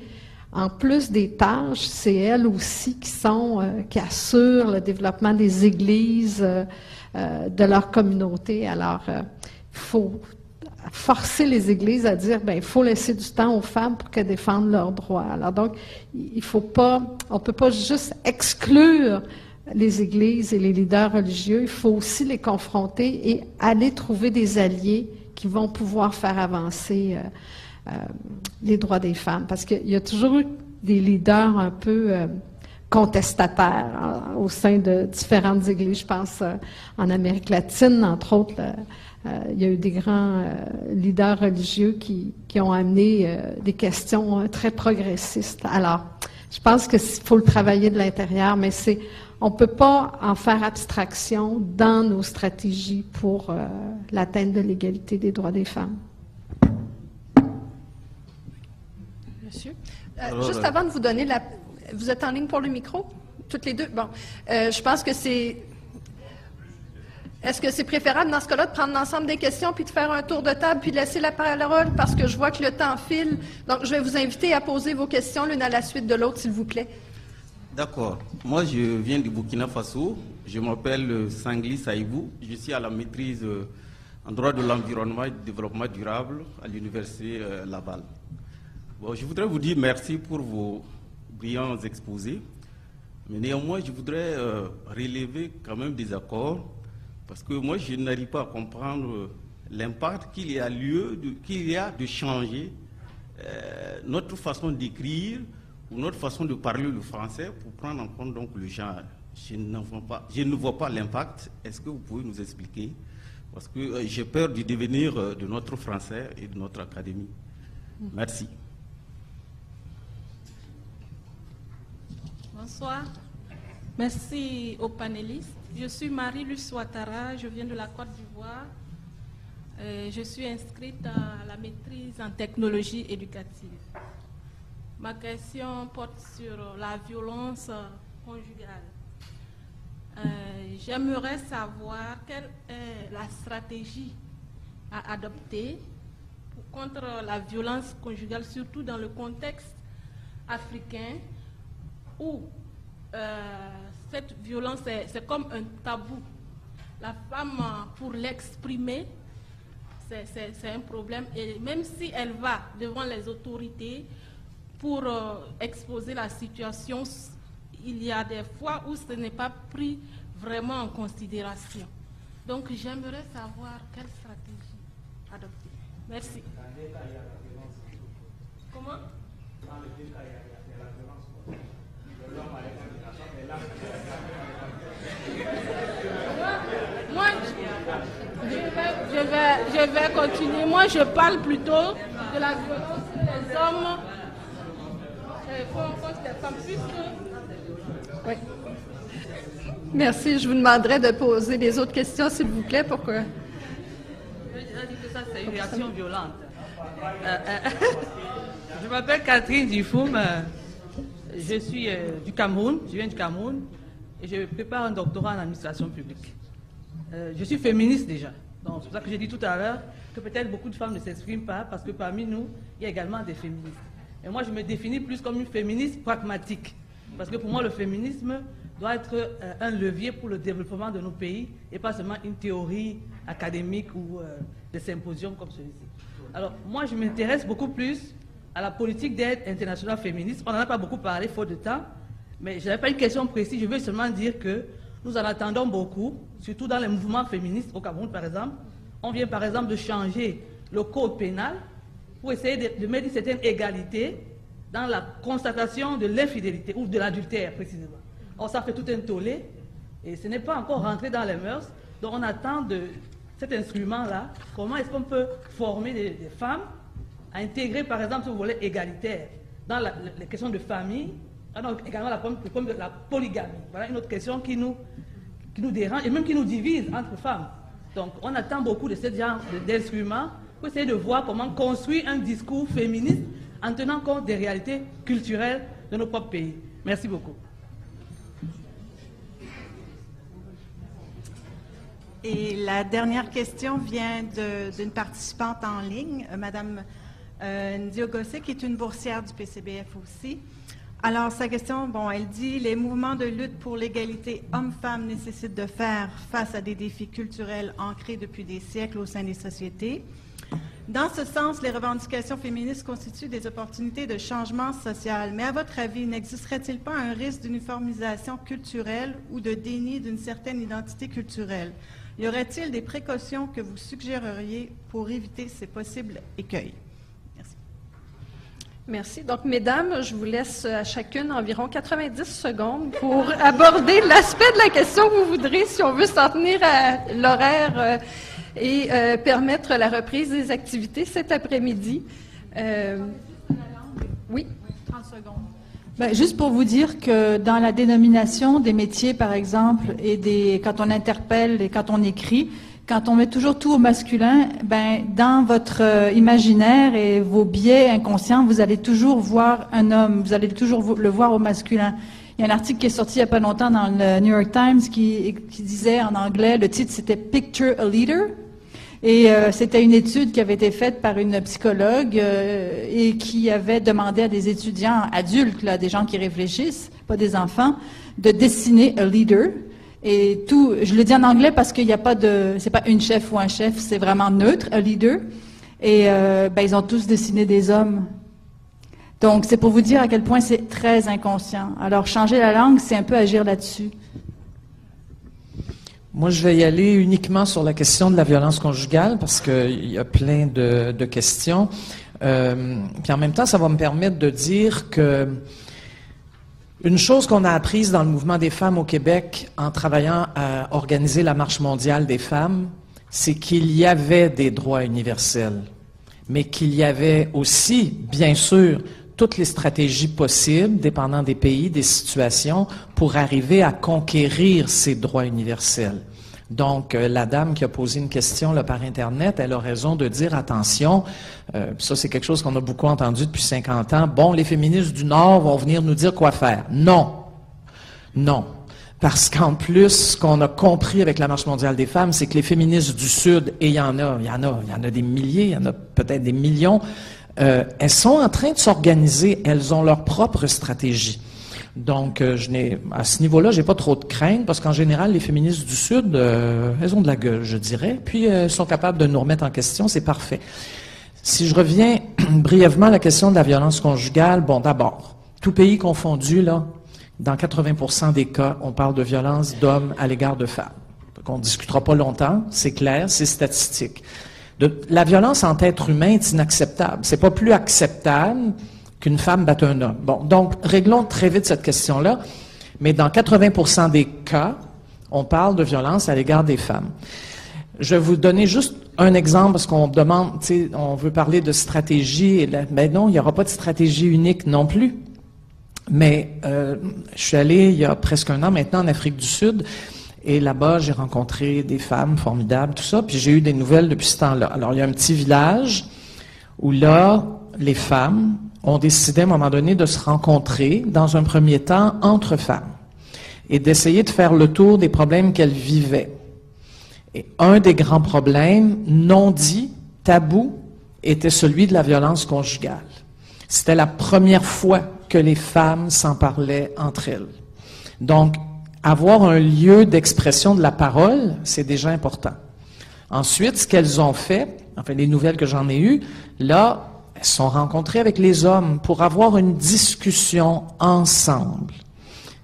en plus des tâches, c'est elles aussi qui assurent le développement des églises de leur communauté. Alors, il faut forcer les églises à dire, il faut laisser du temps aux femmes pour qu'elles défendent leurs droits. Alors donc, on peut pas juste exclure les églises et les leaders religieux, il faut aussi les confronter et aller trouver des alliés qui vont pouvoir faire avancer les droits des femmes. Parce qu'il y a toujours eu des leaders un peu contestataires au sein de différentes églises. Je pense en Amérique latine, entre autres, il y a eu des grands leaders religieux qui ont amené des questions très progressistes. Alors, je pense qu'il faut le travailler de l'intérieur, mais on ne peut pas en faire abstraction dans nos stratégies pour l'atteinte de l'égalité des droits des femmes. Monsieur, juste avant de vous donner vous êtes en ligne pour le micro? Toutes les deux? Bon. Je pense que Est-ce que c'est préférable dans ce cas-là de prendre l'ensemble des questions puis de faire un tour de table puis de laisser la parole parce que je vois que le temps file. Donc, je vais vous inviter à poser vos questions l'une à la suite de l'autre, s'il vous plaît. D'accord. Moi, je viens du Burkina Faso. Je m'appelle Sangli Saïbou. Je suis à la maîtrise en droit de l'environnement et du développement durable à l'université Laval. Bon, je voudrais vous dire merci pour vos brillants exposés. Mais néanmoins, je voudrais relever quand même des accords parce que moi, je n'arrive pas à comprendre l'impact qu'il y a de changer notre façon d'écrire ou notre façon de parler le français pour prendre en compte donc le genre. Je ne vois pas l'impact. Est-ce que vous pouvez nous expliquer? Parce que j'ai peur du devenir de notre français et de notre académie. Merci. Bonsoir. Merci aux panélistes. Je suis Marie-Luce Ouattara, je viens de la Côte d'Ivoire. Je suis inscrite à la maîtrise en technologie éducative. Ma question porte sur la violence conjugale. J'aimerais savoir quelle est la stratégie à adopter contre la violence conjugale, surtout dans le contexte africain où cette violence, c'est comme un tabou. La femme, pour l'exprimer, c'est un problème. Et même si elle va devant les autorités pour exposer la situation, il y a des fois où ce n'est pas pris vraiment en considération. Donc j'aimerais savoir quelle stratégie adopter. Merci. Comment? Dans le cas, il y a la violence. L'homme a Moi, je vais continuer. Moi, je parle plutôt de la violence des hommes contre les femmes, puisque... Oui. Merci. Je vous demanderai de poser les autres questions, s'il vous plaît, pour que... Je dis que ça, c'est une réaction violente. Je m'appelle Catherine Dufoum. Je suis du Cameroun. Je viens du Cameroun. Et je prépare un doctorat en administration publique. Je suis féministe déjà. Donc, c'est pour ça que j'ai dit tout à l'heure que peut-être beaucoup de femmes ne s'expriment pas, parce que parmi nous, il y a également des féministes. Et moi, je me définis plus comme une féministe pragmatique. Parce que pour moi, le féminisme doit être un levier pour le développement de nos pays et pas seulement une théorie académique ou des symposiums comme celui-ci. Alors, moi, je m'intéresse beaucoup plus à la politique d'aide internationale féministe. On n'en a pas beaucoup parlé, faute de temps, mais je n'avais pas une question précise. Je veux seulement dire que nous en attendons beaucoup, surtout dans les mouvements féministes au Cameroun, par exemple. On vient, par exemple, de changer le code pénal pour essayer de mettre une certaine égalité dans la constatation de l'infidélité ou de l'adultère, précisément. Or, ça fait tout un tollé et ce n'est pas encore rentré dans les mœurs. Donc, on attend de cet instrument-là, comment est-ce qu'on peut former des femmes à intégrer, par exemple, ce volet égalitaire dans les questions de famille, donc également le problème de la polygamie. Voilà une autre question qui nous dérange et même qui nous divise entre femmes. Donc, on attend beaucoup de ce genre d'instruments pour essayer de voir comment construire un discours féministe en tenant compte des réalités culturelles de nos propres pays. Merci beaucoup. Et la dernière question vient d'une participante en ligne, Madame Ndiogose, qui est une boursière du PCBF aussi. Alors, sa question, elle dit « Les mouvements de lutte pour l'égalité hommes-femmes nécessitent de faire face à des défis culturels ancrés depuis des siècles au sein des sociétés. Dans ce sens, les revendications féministes constituent des opportunités de changement social. Mais à votre avis, n'existerait-il pas un risque d'uniformisation culturelle ou de déni d'une certaine identité culturelle? Y aurait-il des précautions que vous suggéreriez pour éviter ces possibles écueils? » Merci. Merci. Donc, mesdames, je vous laisse à chacune environ 90 secondes pour aborder l'aspect de la question que vous voudrez, si on veut s'en tenir à l'horaire et permettre la reprise des activités cet après-midi. Oui? 30 secondes. Ben, juste pour vous dire que dans la dénomination des métiers, par exemple, et quand on interpelle et quand on écrit, quand on met toujours tout au masculin, ben, dans votre imaginaire et vos biais inconscients, vous allez toujours voir un homme, vous allez toujours le voir au masculin. Il y a un article qui est sorti il n'y a pas longtemps dans le New York Times qui disait en anglais, le titre c'était « Picture a Leader ». Et c'était une étude qui avait été faite par une psychologue et qui avait demandé à des étudiants adultes, là, des gens qui réfléchissent, pas des enfants, de dessiner un leader. Et tout, je le dis en anglais parce qu'il n'y a pas c'est pas une chef ou un chef, c'est vraiment neutre, un leader. Et ils ont tous dessiné des hommes. Donc c'est pour vous dire à quel point c'est très inconscient. Alors changer la langue, c'est un peu agir là-dessus. Moi, je vais y aller uniquement sur la question de la violence conjugale parce qu'il y a plein de questions. Puis en même temps, ça va me permettre de dire que une chose qu'on a apprise dans le mouvement des femmes au Québec en travaillant à organiser la Marche mondiale des femmes, c'est qu'il y avait des droits universels, mais qu'il y avait aussi, bien sûr, toutes les stratégies possibles, dépendant des pays, des situations, pour arriver à conquérir ces droits universels. Donc, la dame qui a posé une question là, par Internet, elle a raison de dire, attention, ça c'est quelque chose qu'on a beaucoup entendu depuis 50 ans, bon, les féministes du Nord vont venir nous dire quoi faire. Non. Non. Parce qu'en plus, ce qu'on a compris avec la Marche mondiale des femmes, c'est que les féministes du Sud, et il y en a des milliers, il y en a peut-être des millions, elles sont en train de s'organiser, elles ont leur propre stratégie. Donc, à ce niveau-là, j'ai pas trop de crainte, parce qu'en général, les féministes du Sud, elles ont de la gueule, je dirais, puis elles sont capables de nous remettre en question, c'est parfait. Si je reviens brièvement à la question de la violence conjugale, bon, d'abord, tout pays confondu, là, dans 80% des cas, on parle de violence d'hommes à l'égard de femmes. Donc, on ne discutera pas longtemps, c'est clair, c'est statistique. La violence entre êtres humains est inacceptable. C'est pas plus acceptable qu'une femme batte un homme. Bon, donc, réglons très vite cette question-là. Mais dans 80% des cas, on parle de violence à l'égard des femmes. Je vais vous donner juste un exemple parce qu'on demande, tu sais, on veut parler de stratégie. Mais non, il n'y aura pas de stratégie unique non plus. Mais je suis allé il y a presque un an maintenant en Afrique du Sud et là-bas, j'ai rencontré des femmes formidables, tout ça, puis j'ai eu des nouvelles depuis ce temps-là. Alors, il y a un petit village où là, les femmes ont décidé à un moment donné de se rencontrer dans un premier temps entre femmes et d'essayer de faire le tour des problèmes qu'elles vivaient. Et un des grands problèmes non dits, tabous, était celui de la violence conjugale. C'était la première fois que les femmes s'en parlaient entre elles. Donc, avoir un lieu d'expression de la parole, c'est déjà important. Ensuite, ce qu'elles ont fait, enfin les nouvelles que j'en ai eues, là, elles se sont rencontrées avec les hommes pour avoir une discussion ensemble.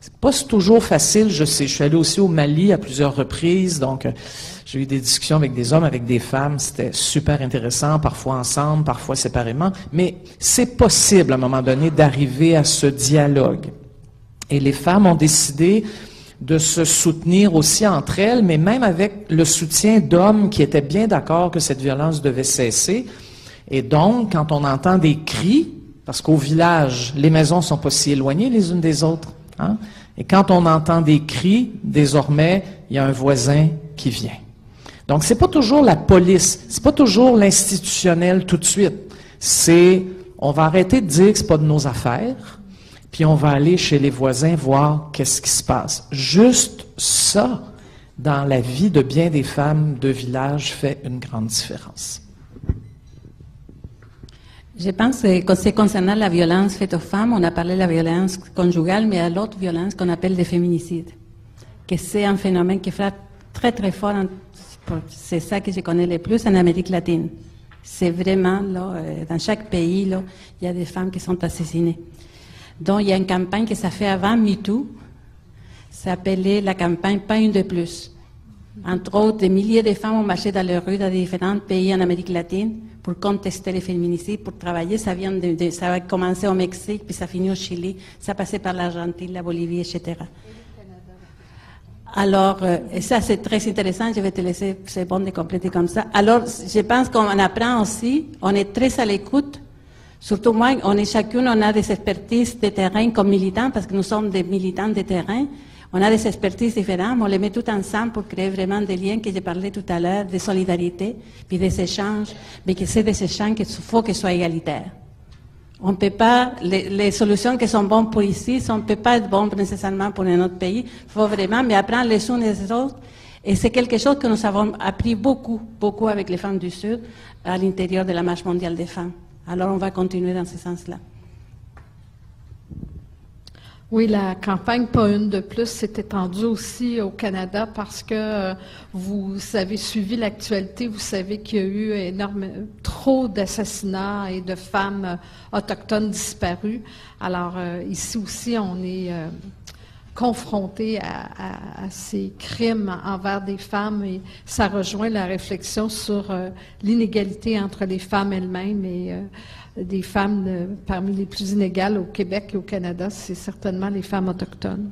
C'est pas toujours facile, je sais. Je suis allé aussi au Mali à plusieurs reprises, donc j'ai eu des discussions avec des hommes, avec des femmes. C'était super intéressant, parfois ensemble, parfois séparément. Mais c'est possible, à un moment donné, d'arriver à ce dialogue. Et les femmes ont décidé de se soutenir aussi entre elles, mais même avec le soutien d'hommes qui étaient bien d'accord que cette violence devait cesser. Et donc, quand on entend des cris, parce qu'au village, les maisons sont pas si éloignées les unes des autres, hein? Et quand on entend des cris, désormais, il y a un voisin qui vient. Donc, c'est pas toujours la police, c'est pas toujours l'institutionnel tout de suite. C'est, on va arrêter de dire que c'est pas de nos affaires, puis on va aller chez les voisins voir qu'est-ce qui se passe. Juste ça, dans la vie de bien des femmes de village, fait une grande différence. Je pense que concernant la violence faite aux femmes, on a parlé de la violence conjugale, mais il y a l'autre violence qu'on appelle des féminicides, que c'est un phénomène qui frappe très très fort, c'est ça que je connais le plus en Amérique latine. C'est vraiment, là, dans chaque pays, là, il y a des femmes qui sont assassinées. Donc, il y a une campagne qui s'est faite avant MeToo, s'appelait la campagne Pas une de plus. Entre autres, des milliers de femmes ont marché dans les rues dans différents pays en Amérique latine pour contester les féminicides, pour travailler. Ça a commencé au Mexique, puis ça finit au Chili, ça passait par l'Argentine, la Bolivie, etc. Alors, ça c'est très intéressant, je vais te laisser, c'est bon de compléter comme ça. Alors, je pense qu'on apprend aussi, on est très à l'écoute. Surtout moi, on a des expertises de terrain comme militants, parce que nous sommes des militants de terrain. On a des expertises différentes, on les met tout ensemble pour créer vraiment des liens que j'ai parlé tout à l'heure, de solidarité, puis des échanges, mais que c'est des échanges qu'il faut qu'ils soient égalitaires. On ne peut pas, les solutions qui sont bonnes pour ici, ça ne peut pas être bonnes nécessairement pour un autre pays. Il faut vraiment mais apprendre les uns et les autres. Et c'est quelque chose que nous avons appris beaucoup, beaucoup avec les femmes du Sud à l'intérieur de la Marche mondiale des femmes. Alors on va continuer dans ce sens-là. Oui, la campagne Pas une de plus s'est étendue aussi au Canada parce que vous avez suivi l'actualité, vous savez qu'il y a eu trop d'assassinats et de femmes autochtones disparues. Alors ici aussi, on est confronté à ces crimes envers des femmes et ça rejoint la réflexion sur l'inégalité entre les femmes elles-mêmes et des femmes parmi les plus inégales au Québec et au Canada, c'est certainement les femmes autochtones.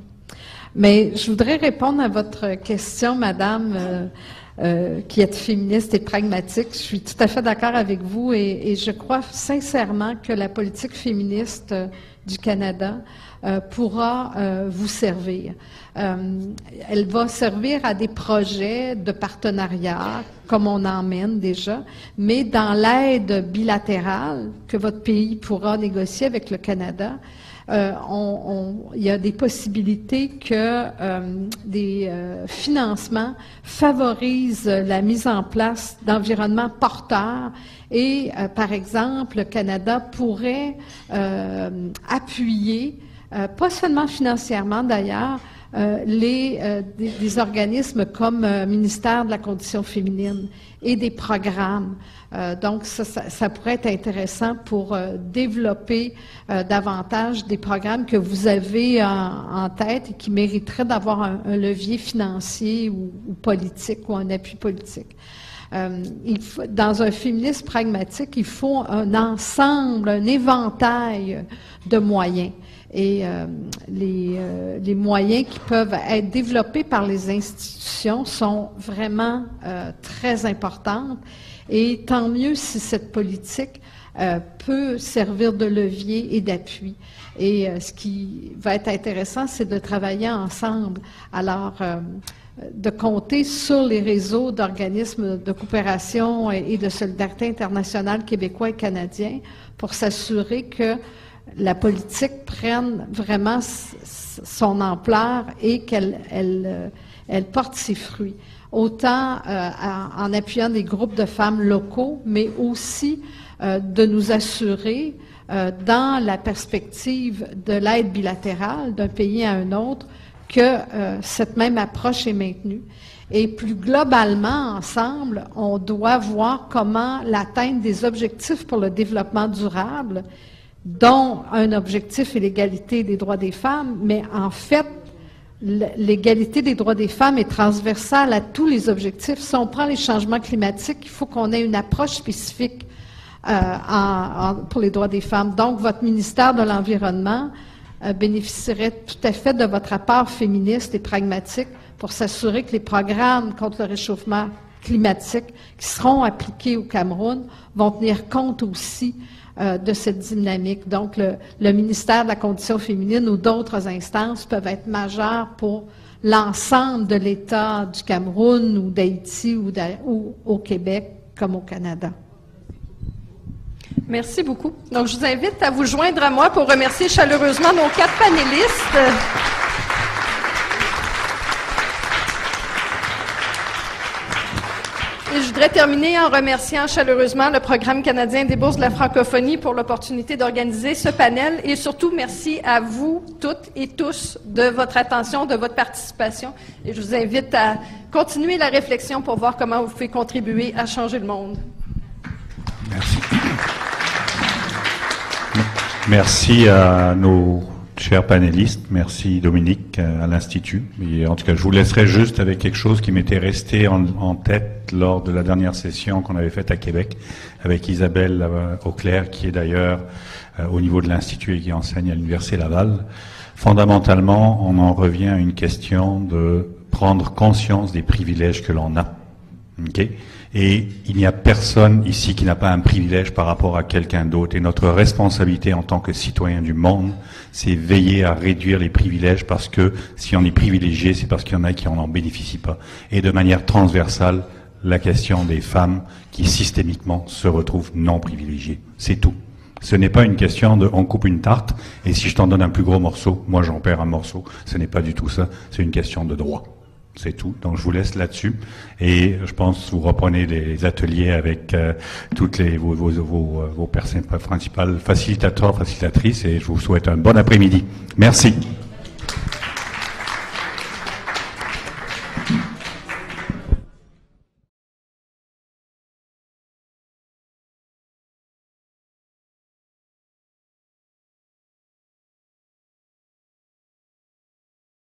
Mais je voudrais répondre à votre question, Madame, qui êtes féministe et pragmatique. Je suis tout à fait d'accord avec vous et je crois sincèrement que la politique féministe du Canada pourra vous servir. Elle va servir à des projets de partenariat, comme on en mène déjà, mais dans l'aide bilatérale que votre pays pourra négocier avec le Canada, il y a des possibilités que des financements favorisent la mise en place d'environnements porteurs et, par exemple, le Canada pourrait appuyer, pas seulement financièrement d'ailleurs, des organismes comme Ministère de la Condition féminine et des programmes. Donc, ça pourrait être intéressant pour développer davantage des programmes que vous avez en tête et qui mériteraient d'avoir un levier financier ou politique ou un appui politique. Dans un féminisme pragmatique, il faut un ensemble, un éventail de moyens. Et les moyens qui peuvent être développés par les institutions sont vraiment très importants. Et tant mieux si cette politique peut servir de levier et d'appui. Et ce qui va être intéressant, c'est de travailler ensemble. Alors, de compter sur les réseaux d'organismes de coopération et de solidarité internationale québécois et canadiens pour s'assurer que la politique prenne vraiment son ampleur et qu'elle porte ses fruits. Autant en appuyant des groupes de femmes locaux, mais aussi de nous assurer, dans la perspective de l'aide bilatérale d'un pays à un autre, que cette même approche est maintenue. Et plus globalement, ensemble, on doit voir comment l'atteinte des objectifs pour le développement durable, dont un objectif est l'égalité des droits des femmes, mais en fait, l'égalité des droits des femmes est transversale à tous les objectifs. Si on prend les changements climatiques, il faut qu'on ait une approche spécifique pour les droits des femmes. Donc, votre ministère de l'Environnement bénéficierait tout à fait de votre apport féministe et pragmatique pour s'assurer que les programmes contre le réchauffement climatique qui seront appliqués au Cameroun vont tenir compte aussi de cette dynamique. Donc, le ministère de la Condition féminine ou d'autres instances peuvent être majeurs pour l'ensemble de l'État du Cameroun ou d'Haïti ou au Québec comme au Canada. Merci beaucoup. Donc, je vous invite à vous joindre à moi pour remercier chaleureusement nos 4 panélistes. Et je voudrais terminer en remerciant chaleureusement le Programme canadien des bourses de la francophonie pour l'opportunité d'organiser ce panel. Et surtout, merci à vous toutes et tous de votre attention, de votre participation. Et je vous invite à continuer la réflexion pour voir comment vous pouvez contribuer à changer le monde. Merci. Merci à nos chers panélistes. Merci Dominique à l'Institut. Et en tout cas, je vous laisserai juste avec quelque chose qui m'était resté en tête lors de la dernière session qu'on avait faite à Québec avec Isabelle Auclair, qui est d'ailleurs au niveau de l'Institut et qui enseigne à l'Université Laval. Fondamentalement, on en revient à une question de prendre conscience des privilèges que l'on a. Okay? Et il n'y a personne ici qui n'a pas un privilège par rapport à quelqu'un d'autre. Et notre responsabilité en tant que citoyen du monde, c'est veiller à réduire les privilèges parce que si on est privilégié, c'est parce qu'il y en a qui en bénéficient pas. Et de manière transversale, la question des femmes qui systémiquement se retrouvent non privilégiées. C'est tout. Ce n'est pas une question de on coupe une tarte et si je t'en donne un plus gros morceau, moi j'en perds un morceau. Ce n'est pas du tout ça. C'est une question de droit. C'est tout. Donc, je vous laisse là-dessus. Et je pense que vous reprenez les ateliers avec toutes vos personnes principales, facilitateurs, facilitatrices. Et je vous souhaite un bon après-midi. Merci.